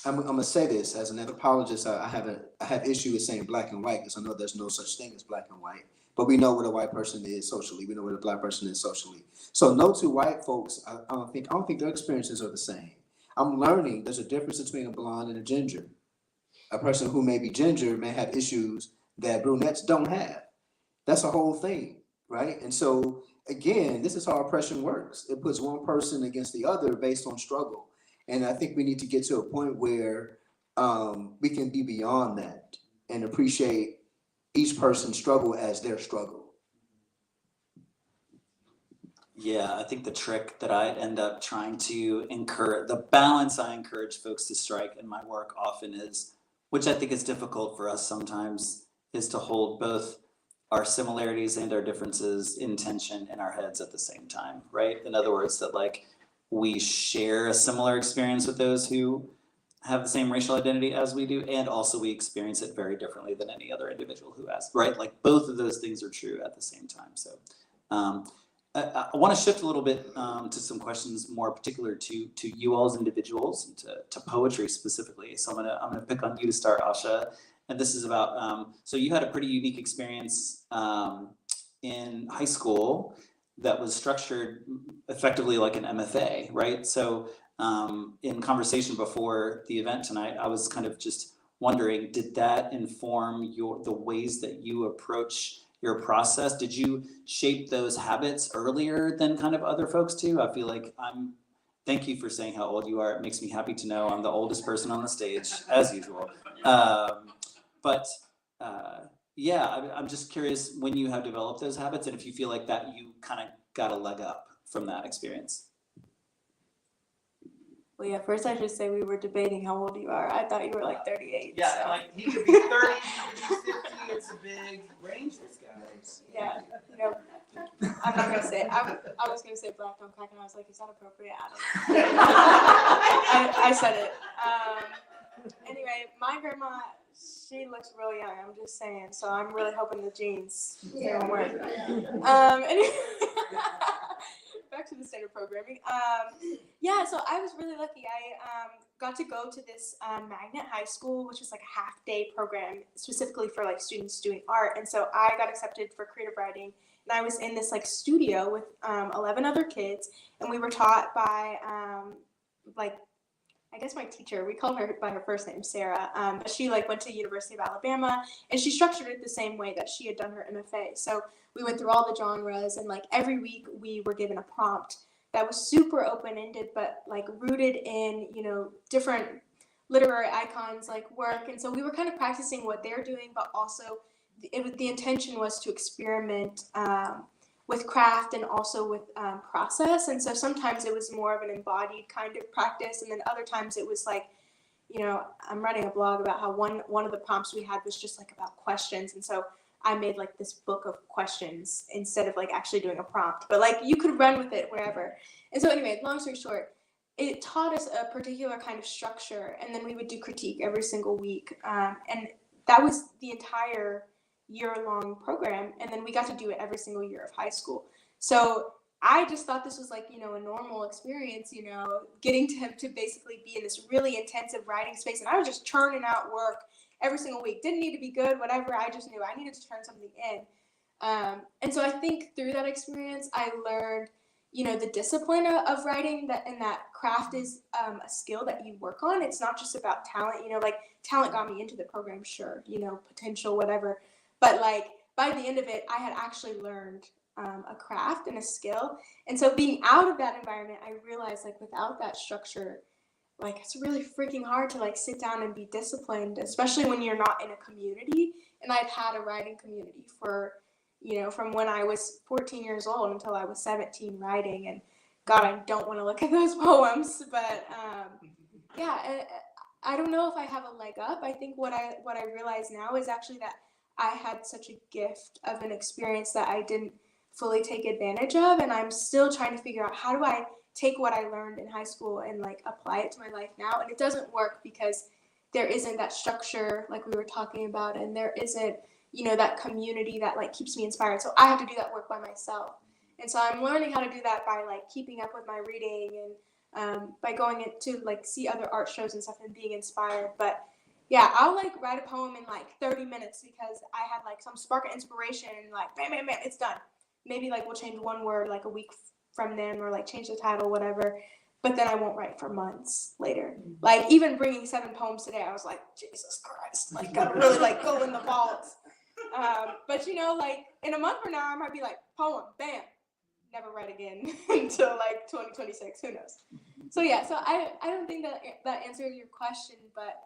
Speaker 4: I'm gonna say this as an anthropologist, I have issue with saying Black and white, because I know there's no such thing as Black and white, but we know what a white person is socially, we know what a Black person is socially. So no two white folks, I don't think their experiences are the same. I'm learning there's a difference between a blonde and a ginger. A person who may be ginger may have issues that brunettes don't have. That's a whole thing, right? And so again, this is how oppression works. It puts one person against the other based on struggle. And I think we need to get to a point where we can be beyond that and appreciate each person's struggle as their struggle.
Speaker 1: Yeah, I think the trick that I end up trying to encourage, the balance I encourage folks to strike in my work often is, which I think is difficult for us sometimes, is to hold both our similarities and our differences in tension in our heads at the same time, right? In other words, that like we share a similar experience with those who have the same racial identity as we do, and also we experience it very differently than any other individual who has, right? Like both of those things are true at the same time. So I want to shift a little bit to some questions more particular to you all as individuals and to poetry specifically. So I'm gonna pick on you to start, Asha. And this is about, so you had a pretty unique experience in high school that was structured effectively like an MFA, right? So in conversation before the event tonight, I was kind of just wondering, did that inform the ways that you approach your process? Did you shape those habits earlier than kind of other folks do? I feel like thank you for saying how old you are. It makes me happy to know I'm the oldest person on the stage, as usual. Yeah, I'm just curious when you have developed those habits and if you feel like that you kind of got a leg up from that experience.
Speaker 2: Well, yeah, first I should say we were debating how old you are. I thought you were like 38.
Speaker 3: Yeah,
Speaker 2: so.
Speaker 3: like he could be 30, he could be 50, it's a big range, this guy.
Speaker 2: Yeah, you know, I'm not gonna say. I was gonna say black don't crack, and I was like, is that appropriate? I don't know. I said it. Anyway, my grandma, she looks really young. I'm just saying. So I'm really hoping the genes don't work. Anyway, back to the standard programming. Yeah, so I was really lucky. I got to go to this magnet high school, which was like a half-day program specifically for like students doing art. And so I got accepted for creative writing, and I was in this like studio with 11 other kids, and we were taught by like, I guess my teacher, we called her by her first name, Sarah, but she like went to University of Alabama, and she structured it the same way that she had done her MFA. So we went through all the genres, and like every week we were given a prompt that was super open-ended, but like rooted in, you know, different literary icons like work. And so we were kind of practicing what they're doing, but also the intention was to experiment with craft and also with process. And so sometimes it was more of an embodied kind of practice, and then other times it was like, you know, I'm writing a blog about how one of the prompts we had was just like about questions, and so I made like this book of questions instead of like actually doing a prompt, but like you could run with it wherever. And so anyway, long story short, it taught us a particular kind of structure, and then we would do critique every single week, and that was the entire year-long program, and then we got to do it every single year of high school. So I just thought this was like, you know, a normal experience, you know, getting to basically be in this really intensive writing space, and I was just churning out work every single week. Didn't need to be good, whatever. I just knew I needed to turn something in. And so I think through that experience, I learned, you know, the discipline of writing, and that craft is a skill that you work on. It's not just about talent, you know, like talent got me into the program, sure, you know, potential, whatever. But like by the end of it, I had actually learned a craft and a skill. And so being out of that environment, I realized like without that structure, like it's really freaking hard to like sit down and be disciplined, especially when you're not in a community. And I've had a writing community for, you know, from when I was 14 years old until I was 17 writing. And God, I don't want to look at those poems, but yeah, I don't know if I have a leg up. I think what I realize now is actually that I had such a gift of an experience that I didn't fully take advantage of, and I'm still trying to figure out how do I take what I learned in high school and like apply it to my life now. And it doesn't work because there isn't that structure like we were talking about, and there isn't, you know, that community that like keeps me inspired. So I have to do that work by myself. And so I'm learning how to do that by like keeping up with my reading and by going to like see other art shows and stuff and being inspired. But yeah, I'll like write a poem in like 30 minutes because I had like some spark of inspiration and like bam, bam, bam, it's done. Maybe like we'll change one word like a week from then, or like change the title, whatever. But then I won't write for months later. Like even bringing 7 poems today, I was like, Jesus Christ, like gotta really like go in the vaults. But you know, like in a month from now, I might be like, poem, bam, never write again until like 2026. Who knows? So yeah, so I don't think that answers your question, but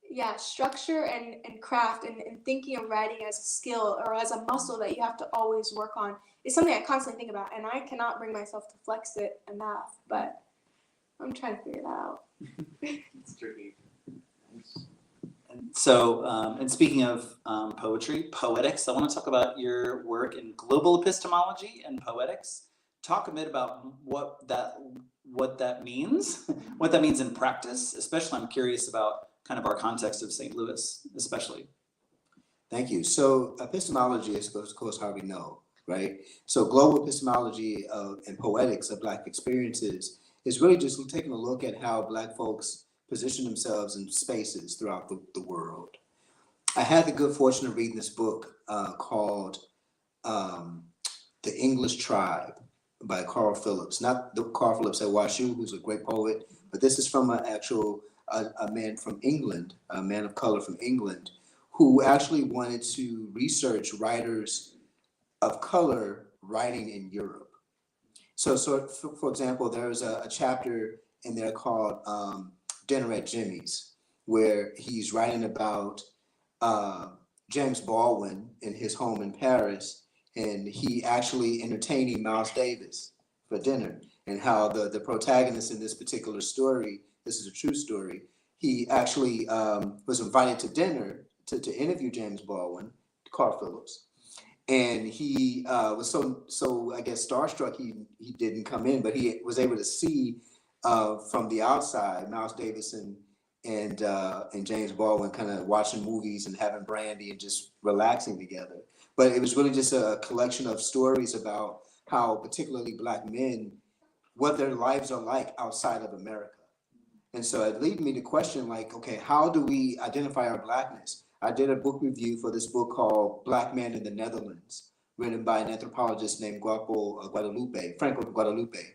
Speaker 2: yeah, structure and craft and thinking of writing as a skill or as a muscle that you have to always work on is something I constantly think about, and I cannot bring myself to flex it enough, but I'm trying to figure that out.
Speaker 3: It's tricky.
Speaker 1: So, and speaking of poetry, poetics, I want to talk about your work in global epistemology and poetics. Talk a bit about what that means, what that means in practice. Especially, I'm curious about kind of our context of St. Louis, especially.
Speaker 4: Thank you. So epistemology is, of course, how we know, right? So global epistemology and poetics of Black experiences is really just taking a look at how Black folks position themselves in spaces throughout the world. I had the good fortune of reading this book called The English Tribe by Carl Phillips. Not the Carl Phillips at WashU, who's a great poet, but this is from a man from England, a man of color from England, who actually wanted to research writers of color writing in Europe. So for example, there's a chapter in there called Dinner at Jimmy's, where he's writing about James Baldwin in his home in Paris, and he actually entertaining Miles Davis for dinner, and how the protagonist in this particular story, this is a true story, he actually was invited to dinner to interview James Baldwin, Carl Phillips, and he was so I guess starstruck he didn't come in, but he was able to see from the outside Miles Davis and James Baldwin kind of watching movies and having brandy and just relaxing together. But it was really just a collection of stories about how particularly Black men, what their lives are like outside of America. And so it led me to question, like, okay, how do we identify our Blackness? I did a book review for this book called Black Man in the Netherlands, written by an anthropologist named Franco Guadalupe.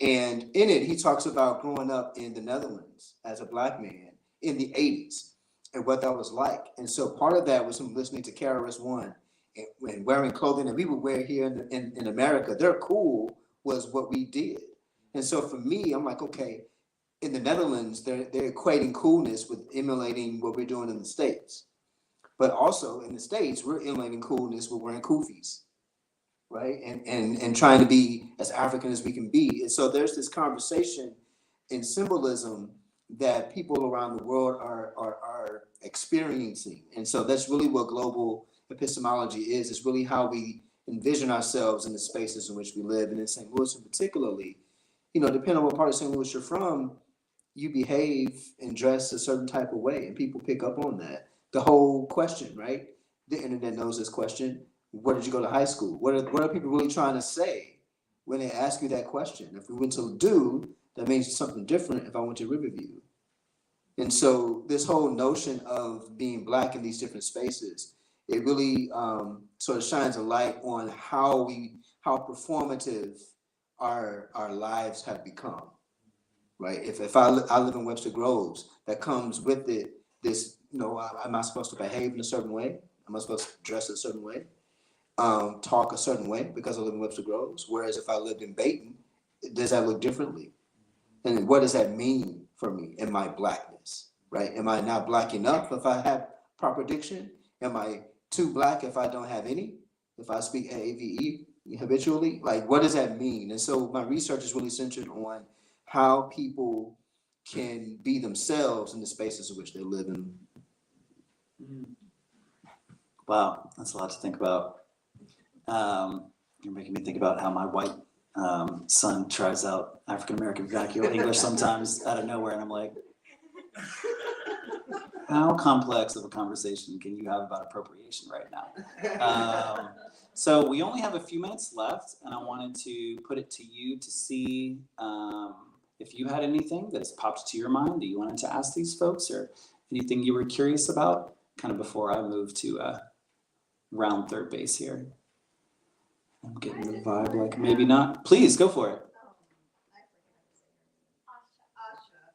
Speaker 4: And in it, he talks about growing up in the Netherlands as a Black man in the 80s and what that was like. And so part of that was him listening to KRS-One and wearing clothing that we would wear here in America. Their cool was what we did. And so for me, I'm like, okay, in the Netherlands, they're equating coolness with emulating what we're doing in the States. But also in the States, we're emulating coolness with wearing kufis, right? And trying to be as African as we can be. And so there's this conversation in symbolism that people around the world are experiencing. And so that's really what global epistemology is. It's really how we envision ourselves in the spaces in which we live. And in St. Louis particularly, depending on what part of St. Louis you're from, you behave and dress a certain type of way, and people pick up on that. The whole question, right? The internet knows this question. Where did you go to high school? What are people really trying to say when they ask you that question? If we went to Ladue, that means something different if I went to Riverview. And so this whole notion of being Black in these different spaces, it really sort of shines a light on how performative our lives have become. Right. If I live in Webster Groves, that comes with it this, am I supposed to behave in a certain way? Am I supposed to dress a certain way? Talk a certain way because I live in Webster Groves? Whereas if I lived in Bayton, does that look differently? And what does that mean for me in my Blackness? Right? Am I not Black enough if I have proper diction? Am I too Black if I don't have any? If I speak AAVE habitually? Like, what does that mean? And so my research is really centered on how people can be themselves in the spaces in which they live in.
Speaker 1: Wow, that's a lot to think about. You're making me think about how my white son tries out African American vernacular English sometimes out of nowhere, and I'm like, how complex of a conversation can you have about appropriation right now? So we only have a few minutes left, and I wanted to put it to you to see if you had anything that has popped to your mind that you wanted to ask these folks, or anything you were curious about, kind of before I move to round third base here. I'm getting the vibe like maybe not. Please go for it.
Speaker 5: Asha.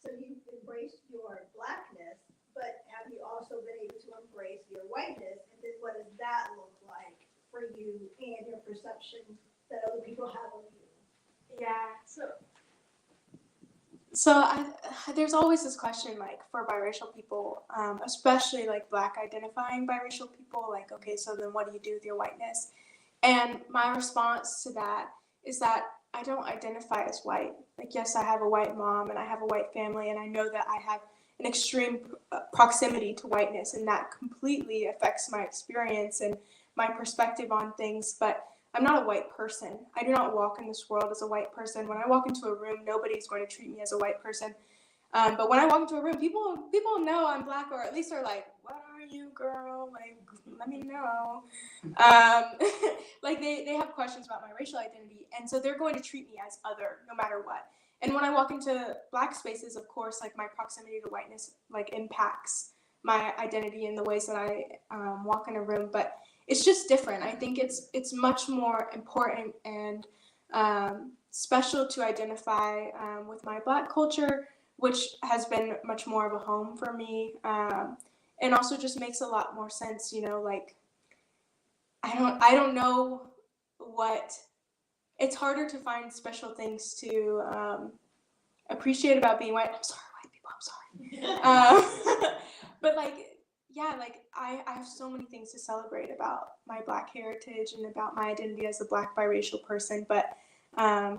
Speaker 5: So you've embraced your Blackness, but have you also been able to embrace your whiteness? And then perception that other people have of you.
Speaker 2: Yeah.
Speaker 5: So,
Speaker 2: So there's always this question, like, for biracial people, especially like Black identifying biracial people, like, okay, so then what do you do with your whiteness? And my response to that is that I don't identify as white. Like, yes, I have a white mom and I have a white family, and I know that I have an extreme proximity to whiteness, and that completely affects my experience and my perspective on things. But I'm not a white person. I do not walk in this world as a white person. When I walk into a room, nobody's going to treat me as a white person. But when I walk into a room, people know I'm Black, or at least are like, "What are you, girl? Like, let me know." Like they have questions about my racial identity, and so they're going to treat me as other, no matter what. And when I walk into Black spaces, of course, like my proximity to whiteness like impacts my identity in the ways that I walk in a room. But it's just different. I think it's much more important and special to identify with my Black culture, which has been much more of a home for me, and also just makes a lot more sense. You know, like I don't know what. It's harder to find special things to appreciate about being white. I'm sorry, white people. I'm sorry. But like, yeah, like I have so many things to celebrate about my Black heritage and about my identity as a Black biracial person, but I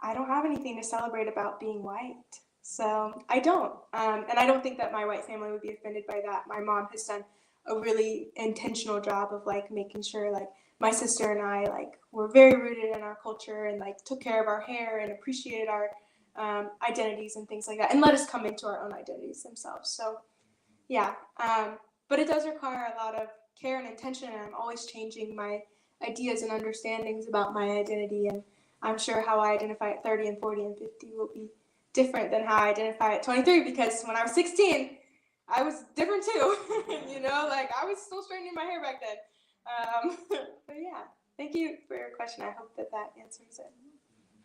Speaker 2: don't have anything to celebrate about being white. So I don't. And I don't think that my white family would be offended by that. My mom has done a really intentional job of like making sure like my sister and I like were very rooted in our culture and like took care of our hair and appreciated our identities and things like that, and let us come into our own identities themselves. So yeah, but it does require a lot of care and attention, and I'm always changing my ideas and understandings about my identity, and I'm sure how I identify at 30 and 40 and 50 will be different than how I identify at 23, because when I was 16, I was different too. You know, like I was still straightening my hair back then. But yeah, thank you for your question. I hope that answers it.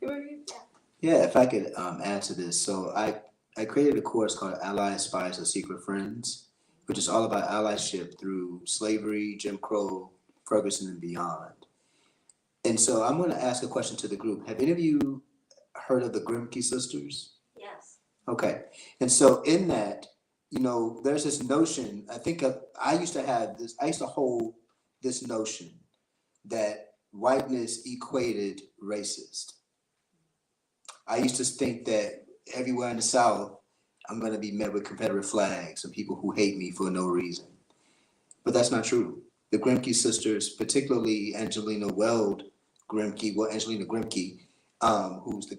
Speaker 2: Yeah.
Speaker 4: Yeah, if I could answer this. So I created a course called Allies, Spies, and Secret Friends, which is all about allyship through slavery, Jim Crow, Ferguson, and beyond. And so I'm going to ask a question to the group. Have any of you heard of the Grimke sisters?
Speaker 5: yes.
Speaker 4: Okay. And so in that, you know, there's this notion, I used to hold this notion that whiteness equated racist. I used to think that everywhere in the South, I'm going to be met with Confederate flags and people who hate me for no reason. But that's not true. The Grimke sisters, particularly Angelina Grimke, who's the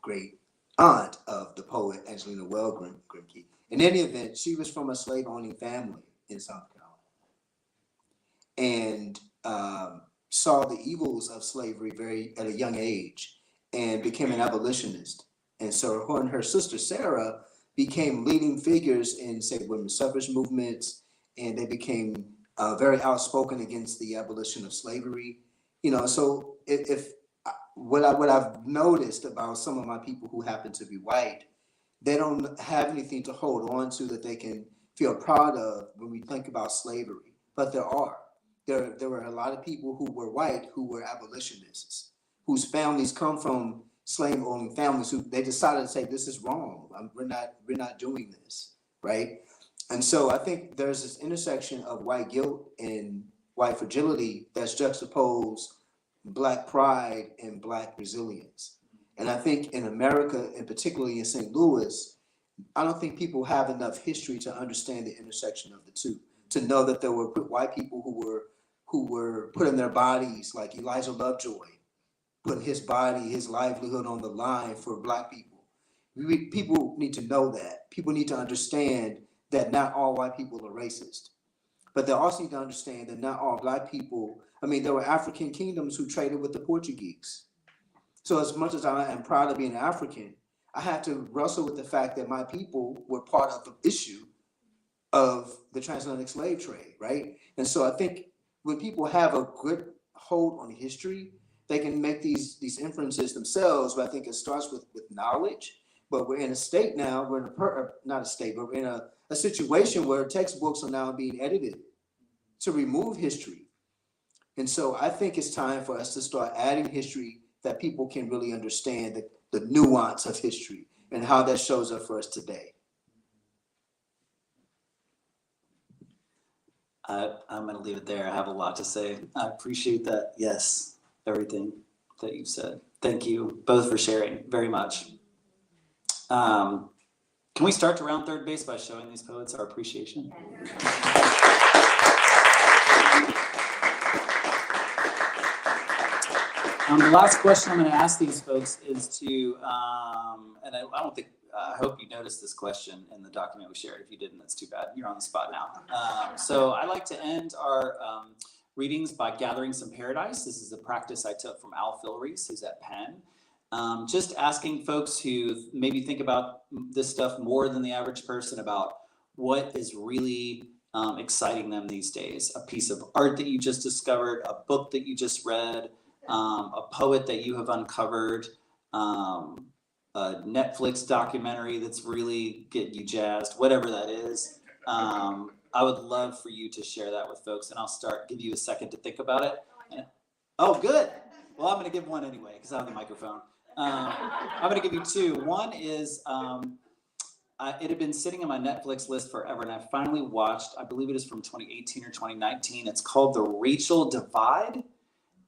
Speaker 4: great aunt of the poet Angelina Weld Grimke. In any event, she was from a slave-owning family in South Carolina, and saw the evils of slavery at a young age, and became an abolitionist. And so her and her sister Sarah became leading figures in, say, women's suffrage movements, and they became very outspoken against the abolition of slavery. You know, so if what I've noticed about some of my people who happen to be white, they don't have anything to hold on to that they can feel proud of when we think about slavery. But there were a lot of people who were white who were abolitionists, whose families come from slave-owning families, who they decided to say, this is wrong. We're not doing this, right? And so I think there's this intersection of white guilt and white fragility that's juxtaposed Black pride and Black resilience. And I think in America, and particularly in St. Louis, I don't think people have enough history to understand the intersection of the two, to know that there were white people who were putting their bodies, like Elijah Lovejoy, putting his body, his livelihood on the line for Black people. People need to know that. People need to understand that not all white people are racist. But they also need to understand that not all Black people, there were African kingdoms who traded with the Portuguese. So as much as I am proud of being African, I have to wrestle with the fact that my people were part of the issue of the transatlantic slave trade, right? And so I think when people have a good hold on history, they can make these inferences themselves, but I think it starts with knowledge. But we're in a state now, not a state, but we're in a situation where textbooks are now being edited to remove history. And so I think it's time for us to start adding history that people can really understand the nuance of history and how that shows up for us today.
Speaker 1: I'm going to leave it there. I have a lot to say. I appreciate that. Yes, everything that you said. Thank you both for sharing very much. Can we start to round third base by showing these poets our appreciation? The last question I'm going to ask these folks is to, and I don't think, I hope you noticed this question in the document we shared. If you didn't, that's too bad. You're on the spot now. So I like to end our readings by gathering some paradise. This is a practice I took from Al Filreis, who's at Penn. Just asking folks who maybe think about this stuff more than the average person about what is really exciting them these days. A piece of art that you just discovered, a book that you just read, a poet that you have uncovered, a Netflix documentary that's really getting you jazzed, whatever that is. I would love for you to share that with folks, and I'll give you a second to think about it. Oh, good. Well, I'm going to give one anyway because I have the microphone. I'm going to give you two. One is, it had been sitting on my Netflix list forever, and I finally watched, I believe it is from 2018 or 2019. It's called The Racial Divide.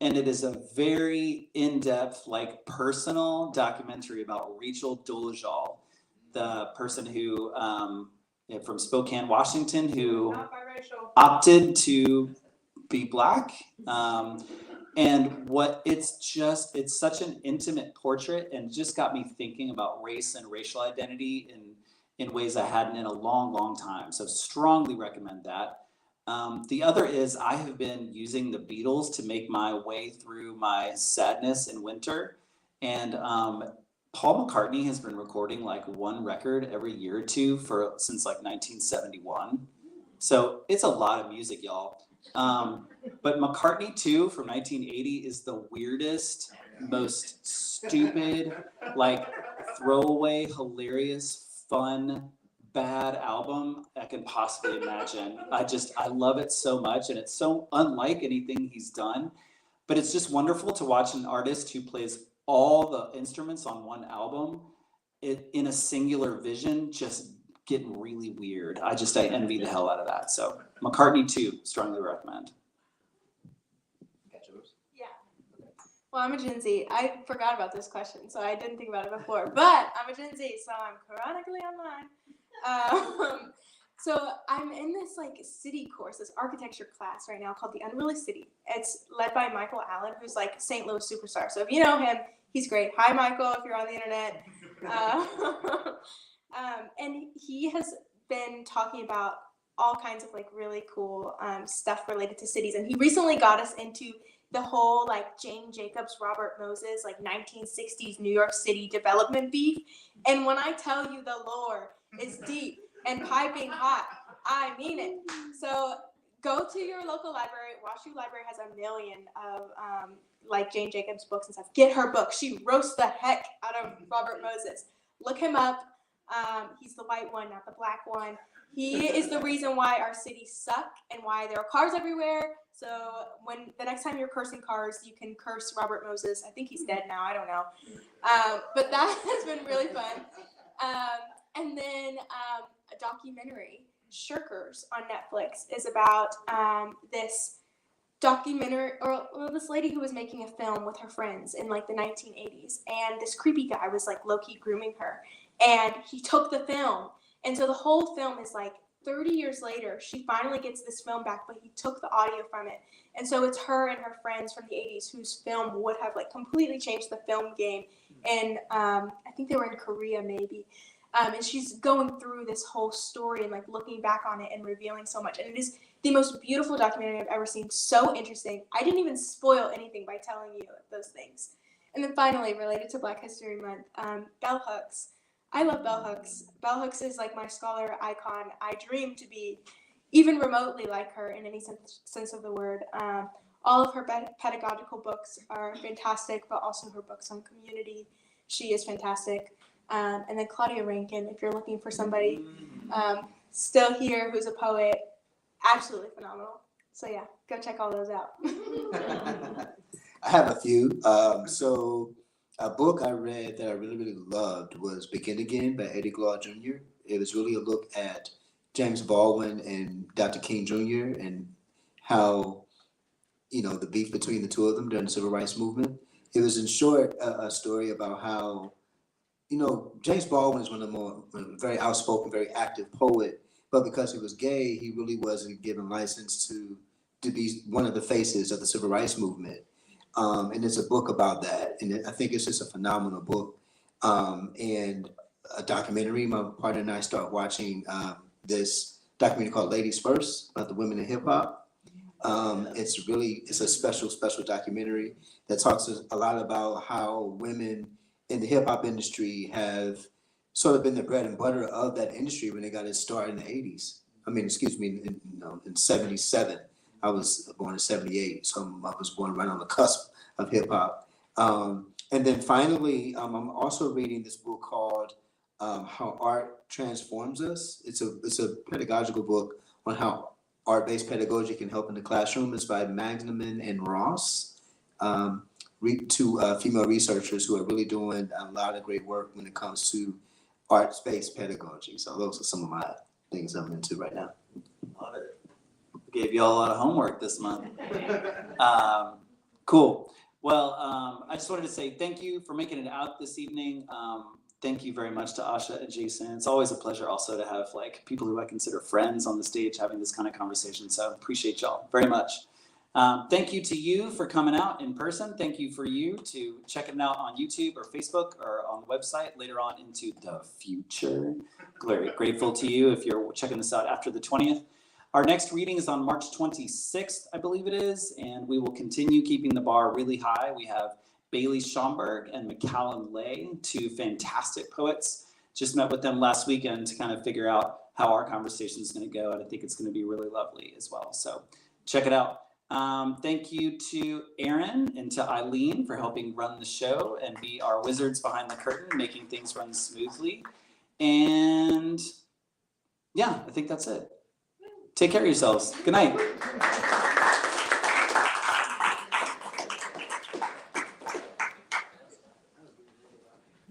Speaker 1: And it is a very in-depth, like personal documentary about Rachel Dolezal, the person who, from Spokane, Washington, who opted to be Black. And it's such an intimate portrait, and just got me thinking about race and racial identity in ways I hadn't in a long, long time. So strongly recommend that. The other is I have been using the Beatles to make my way through my sadness in winter. And Paul McCartney has been recording like one record every year or two since like 1971. So it's a lot of music, y'all. But McCartney 2 from 1980 is the weirdest, most stupid, like throwaway, hilarious, fun, bad album I can possibly imagine. I love it so much, and it's so unlike anything he's done, but it's just wonderful to watch an artist who plays all the instruments on one album in a singular vision, just getting really weird. I envy the hell out of that. So McCartney 2, strongly recommend.
Speaker 2: Yeah. Well, I'm a Gen Z. I forgot about this question, so I didn't think about it before. But I'm a Gen Z, so I'm chronically online. So I'm in this like city course, this architecture class right now called The Unruly City. It's led by Michael Allen, who's like St. Louis superstar. So if you know him, he's great. Hi, Michael, if you're on the internet. And he has been talking about all kinds of like really cool stuff related to cities. And he recently got us into the whole like Jane Jacobs, Robert Moses, like 1960s New York City development beef. And when I tell you the lore is deep and piping hot, I mean it. So go to your local library. WashU Library has a million of like Jane Jacobs books and stuff. Get her book. She roasts the heck out of Robert Moses. Look him up. He's the white one, not the black one. He is the reason why our cities suck and why there are cars everywhere. So when the next time you're cursing cars, you can curse Robert Moses. I think he's dead now. I don't know. But that has been really fun. And then a documentary, Shirkers, on Netflix, is about this documentary, or this lady who was making a film with her friends in like the 1980s, and this creepy guy was like low-key grooming her, and he took the film, and so the whole film is like 30 years later, she finally gets this film back, but he took the audio from it, and so it's her and her friends from the 80s whose film would have like completely changed the film game, and I think they were in Korea maybe. And she's going through this whole story and like looking back on it and revealing so much. And it is the most beautiful documentary I've ever seen. So interesting. I didn't even spoil anything by telling you those things. And then finally, related to Black History Month, bell hooks. I love bell hooks. Bell hooks is like my scholar icon. I dream to be even remotely like her in any sense of the word. All of her pedagogical books are fantastic, but also her books on community. She is fantastic. And then Claudia Rankine, if you're looking for somebody still here who's a poet, absolutely phenomenal. So yeah, go check all those out.
Speaker 4: I have a few. So a book I read that I really, really loved was Begin Again by Eddie Glaude Jr. It was really a look at James Baldwin and Dr. King Jr. and how, the beef between the two of them during the civil rights movement. It was in short a story about how, James Baldwin is one of the more very outspoken, very active poet, but because he was gay, he really wasn't given license to be one of the faces of the civil rights movement. And it's a book about that. And I think it's just a phenomenal book. And a documentary, my partner and I start watching this documentary called Ladies First about the women in hip hop. It's a special documentary that talks a lot about how women in the hip hop industry have sort of been the bread and butter of that industry when they got its start in the 80s. I mean, excuse me, in 77. I was born in 78, so I was born right on the cusp of hip hop. And then finally, I'm also reading this book called How Art Transforms Us. It's a pedagogical book on how art-based pedagogy can help in the classroom. It's by Magnaman and Ross, two female researchers who are really doing a lot of great work when it comes to arts-based pedagogy. So those are some of my things I'm into right now.
Speaker 1: Love it. Gave you all a lot of homework this month. Cool. Well, I just wanted to say thank you for making it out this evening. Thank you very much to Asha and Jason. It's always a pleasure also to have people who I consider friends on the stage having this kind of conversation. So appreciate y'all very much. Thank you to you for coming out in person. Thank you for you to checking it out on YouTube or Facebook or on the website later on into the future. Very grateful to you if you're checking this out after the 20th. Our next reading is on March 26th, I believe it is, and we will continue keeping the bar really high. We have Bailey Schomburg and McCallum Lay, two fantastic poets. Just met with them last weekend to kind of figure out how our conversation is going to go, and I think it's going to be really lovely as well. So check it out. Thank you to Aaron and to Eileen for helping run the show and be our wizards behind the curtain, making things run smoothly. And yeah, I think that's it. Take care of yourselves. Good night.